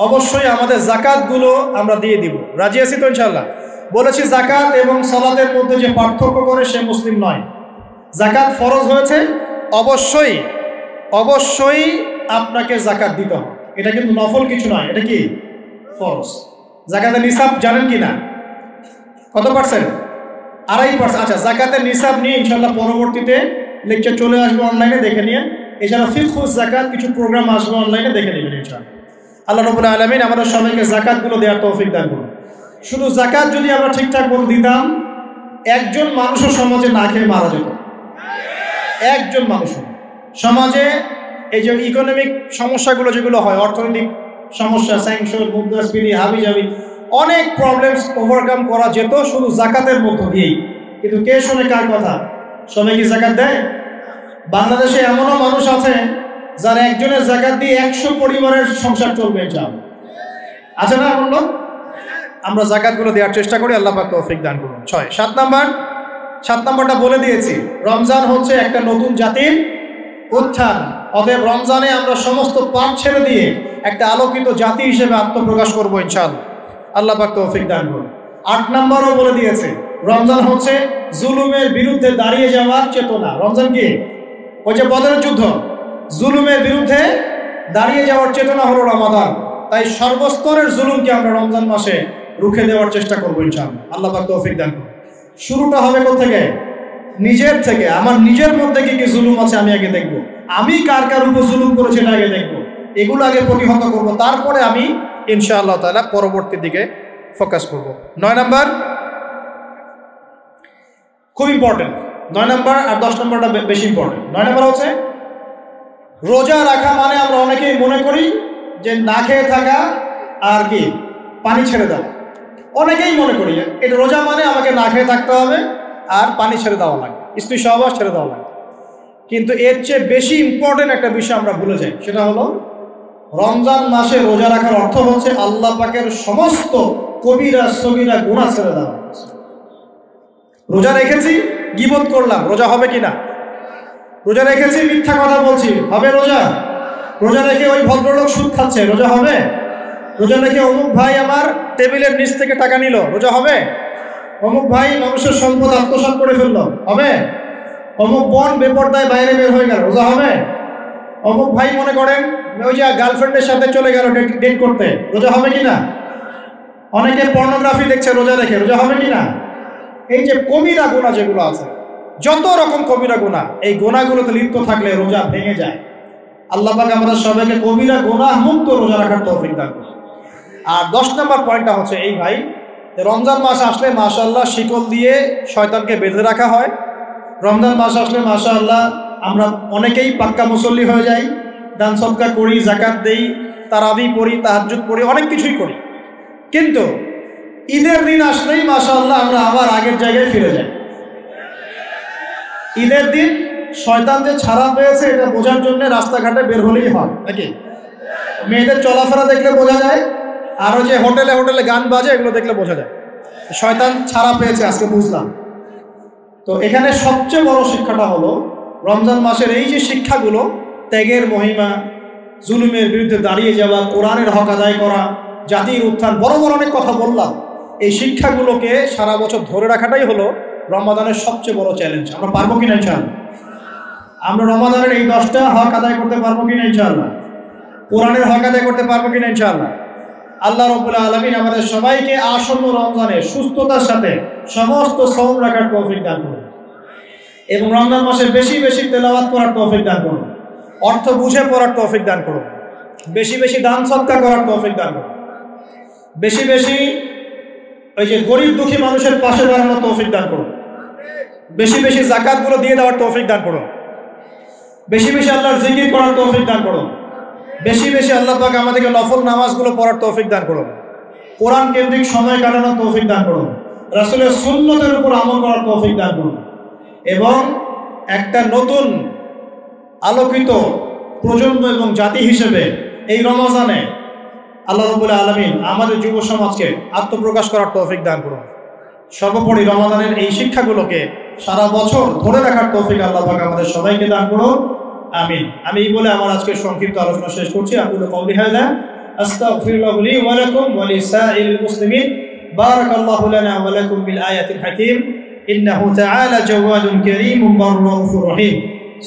অবশ্যই আমাদের যাকাতগুলো আমরা দিয়ে দিব। রাজি আছি তো ইনশাআল্লাহ? বলেছি যাকাত এবং সালাতের মধ্যে যে পার্থক্য করে সে মুসলিম নয়। যাকাত ফরজ হয়েছে, অবশ্যই অবশ্যই আপনাকে যাকাত দিতে হবে। এটা কিন্তু নফল কিছু নয়, এটা কি ফরজ। যাকাতের নিসাব জানেন কি না? কত পার্সেন্ট? 2.5%। আচ্ছা, যাকাতের নিসাব নিয়ে ইনশাল্লাহ পরবর্তীতে লেকচার চলে আসবে, অনলাইনে দেখে নিন। এছাড়া ফিকহুস যাকাত কিছু প্রোগ্রাম আসবে, অনলাইনে দেখে নেবেন ইনশাআল্লাহ। আল্লাহ রাব্বুল আলামিন আমাদের সবাইকে যাকাতগুলো দেওয়ার তৌফিক দান করুন। শুধু যাকাত যদি আমরা ঠিকঠাক মতো দিতাম, একজন মানুষও সমাজে না খেয়ে মারা যেত। একজন মানুষও সমাজে এই যে ইকোনমিক সমস্যাগুলো যেগুলো হয়, অর্থনৈতিক সমস্যা, স্যাংশন, মুদ্রাস্ফীতি, হাবিজাবি, অনেক প্রবলেমস ওভারকাম করা যেত শুধু যাকাতের মধ্য দিয়েই। কিন্তু কে শোনে কার কথা? সবাই কি যাকাত দেয়? বাংলাদেশে এমনও মানুষ আছে যারা একজনের যাকাত দিয়ে 100 পরিবারের সংসার চলবে। আছে না এমন লোক? আমরা যাকাতগুলো দেওয়ার চেষ্টা করি, আল্লাহ পাক তৌফিক দান করুন। 7 নম্বরটা বলে দিয়েছি, রমজান হচ্ছে একটা নতুন জাতির উত্থান। অতএব রমজানে আমরা সমস্ত পাপ ছেড়ে দিয়ে একটা আলোকিত জাতি হিসেবে আত্মপ্রকাশ করবো ইনশাআল্লাহ। আল্লাহ পাক তৌফিক দান করুন। 8 নম্বরও বলে দিয়েছে, রমজান হচ্ছে জুলুমের বিরুদ্ধে দাঁড়িয়ে যাওয়ার চেতনা। রমজান কি? ওই যে বদরের যুদ্ধ, জুলুমের বিরুদ্ধে দাঁড়িয়ে যাওয়ার চেতনা হলো রমাদান। তাই সর্বস্তরের জুলুমকে আমরা রমজান মাসে রুখে দেওয়ার চেষ্টা করবো ইনশাআল্লাহ। আল্লাহ পাক তৌফিক দান করুন। শুরুটা হবে কোথা থেকে? নিজের থেকে। আমার নিজের মধ্যে কি কি জুলুম আছে আমি আগে দেখব, আমি কার কার উপর জুলুম করেছি এটা আগে দেখব, এগুলো আগে প্রতিহত করব, তারপরে আমি ইনশাআল্লাহ তাআলা পরবর্তী দিকে ফোকাস করব। 9 নম্বর খুব ইম্পর্টেন্ট। 9 নম্বর আর 10 নম্বরটা বেশি ইম্পর্টেন্ট। 9 নম্বর হচ্ছে রোজা রাখা মানে আমরা অনেকেই মনে করি যে না খেয়ে থাকা আর কি পানি ছেড়ে দেওয়া। অনেকেই মনে করি এটা রোজা মানে আমাকে না খেয়ে থাকতে হবে আর পানি ছেড়ে দেওয়া লাগে, স্ত্রী সহবাস ছেড়ে দেওয়া লাগে। কিন্তু এর চেয়ে বেশি ইম্পর্টেন্ট একটা বিষয় আমরা ভুলে যাই, সেটা হলো রমজান মাসে রোজা রাখার অর্থ হচ্ছে আল্লাহ পাকের সমস্ত কবিরা সগীরা গুনাহ ছেড়ে দেওয়া। রোজা রেখেছি, গীবত করলাম, রোজা হবে কিনা? রোজা রেখেছি, মিথ্যা কথা বলছি, হবে রোজা? রোজা রেখে ওই ভদ্রলোক সুদ খাচ্ছে, রোজা হবে? রোজা রেখে অমুক ভাই আমার টেবিলের নিচ থেকে টাকা নিল, রোজা হবে? অমুক ভাই মানুষের সম্পদ আত্মসাৎ করে ফেললো, হবে? অমুক বোন বেপরদায় বাইরে বের হয়ে গেল, রোজা হবে? অমুক ভাই মনে করেন ওই যে গার্লফ্রেন্ডের সাথে চলে গেল ডেট করতে, রোজা হবে কিনা? অনেকে পর্নোগ্রাফি দেখছে রোজা রেখে, রোজা হবে কিনা? এই যে কবিরা গুনাহ যেগুলো আছে, যত রকম কবিরা গুনাহ, এই গুনাহগুলোতে লিপ্ত থাকলে রোজা ভেঙে যায়। আল্লাহ পাক আমাদের সবাইকে কবিরা গুনাহ মুক্ত রোজা রাখার তৌফিক দান করুন। আর 10 নম্বর পয়েন্টটা হচ্ছে এই ভাই, রমজান মাস আসলে মাশাআল্লাহ শিকল দিয়ে শয়তানকে বেঁধে রাখা হয়। রমজান মাস আসলে মাশাআল্লাহ আমরা অনেকেই পাক্কা মুসল্লি হয়ে যাই, দান সদকা করি, যাকাত দেই, তারাবি পড়ি, তাহাজ্জুদ পড়ি, অনেক কিছুই করি। কিন্তু ঈদের দিন আসলেই মাশাআল্লাহ আমরা আবার আগের জায়গায় ফিরে যাই। ঈদের দিন শয়তান যে ছাড়া পেয়েছে এটা বোঝার জন্য রাস্তাঘাটে বের হলেই হয় নাকি? মেয়েদের চলাফেরা দেখলে বোঝা যায়, আরও যে হোটেলে হোটেলে গান বাজে এগুলো দেখলে বোঝা যায় শয়তান ছাড়া পেয়েছে, আজকে বুঝলাম। তো এখানে সবচেয়ে বড় শিক্ষাটা হলো রমজান মাসের এই যে শিক্ষাগুলো, ত্যাগের মহিমা, জুলুমের বিরুদ্ধে দাঁড়িয়ে যাওয়া, কোরআনের হক আদায় করা, জাতির উত্থান, বড় বড় অনেক কথা বললাম। এই শিক্ষাগুলোকে সারা বছর ধরে রাখাটাই হলো রমাদানের সবচেয়ে বড় চ্যালেঞ্জ। আমরা পারবো কিনা ইনশাআল্লাহ? আমরা রমাদানের এই 10টা হক আদায় করতে পারবো কিনা ইনশাআল্লাহ? কোরআনের হক আদায় করতে পারবো কিনা ইনশাআল্লাহ? আল্লাহ রাব্বুল আলামিন আমাদের সবাইকে আসন্ন রমজানে সুস্থতার সাথে সমস্ত সওম রাখার তৌফিক দান করুন এবং রমজান মাসে বেশি বেশি তেলাওয়াত করার তৌফিক দান করুন, অর্থ বুঝে পড়ার তৌফিক দান করুন, বেশি বেশি দান সদকা করার তৌফিক দান করুন, বেশি বেশি ওই যে গরিব দুঃখী মানুষের পাশে দাঁড়ানোর তৌফিক দান করুন, বেশি বেশি যাকাতগুলো দিয়ে দেওয়ার তৌফিক দান করুন, বেশি বেশি আল্লাহর জিকির করার তৌফিক দান করুন, বেশি বেশি আল্লাহ পাক আমাদেরকে নফল নামাজগুলো পড়ার তৌফিক দান করুন, কোরআন কেন্দ্রিক সময় কাটানোর তৌফিক দান করুন, রাসূলের সুন্নতের উপর আমল করার তৌফিক দান করুন এবং একটা নতুন আলোকিত প্রজন্ম এবং জাতি হিসেবে এই রমজানে আল্লাহ রাব্বুল আলামিন আমাদের যুব সমাজকে আত্মপ্রকাশ করার তৌফিক দান করুন। সর্বোপরি রমাদানের এই শিক্ষাগুলোকে সারা বছর ধরে রাখার তৌফিক আল্লাহ পাক আমাদের সবাইকে দান করুন, আমিন। আমি এই বলে আমার আজকের সংক্ষিপ্ত আলোচনা শেষ করছি। আকুলু কওলি হাযা আস্তাগফিরুল্লাহ লি ওয়া লাকুম ওয়া লিসাইরিল মুসলিমিন বারাকাল্লাহু লানা ওয়া লাকুম বিল আয়াতিল হাকীম ইন্নাহু তাআলা জাওয়াদুন কারীমুন বাররাউফুর রহিম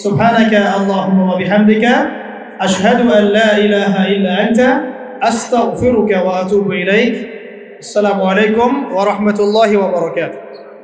সুবহানাকা আল্লাহুম্মা ওয়া বিহামদিকা আশহাদু আন লা ইলাহা ইল্লা আনতা আস্তাগফিরুকা ওয়া আতুবু ইলাইক। আসসালামু আলাইকুম ওয়া রাহমাতুল্লাহি ওয়া বারাকাতুহু।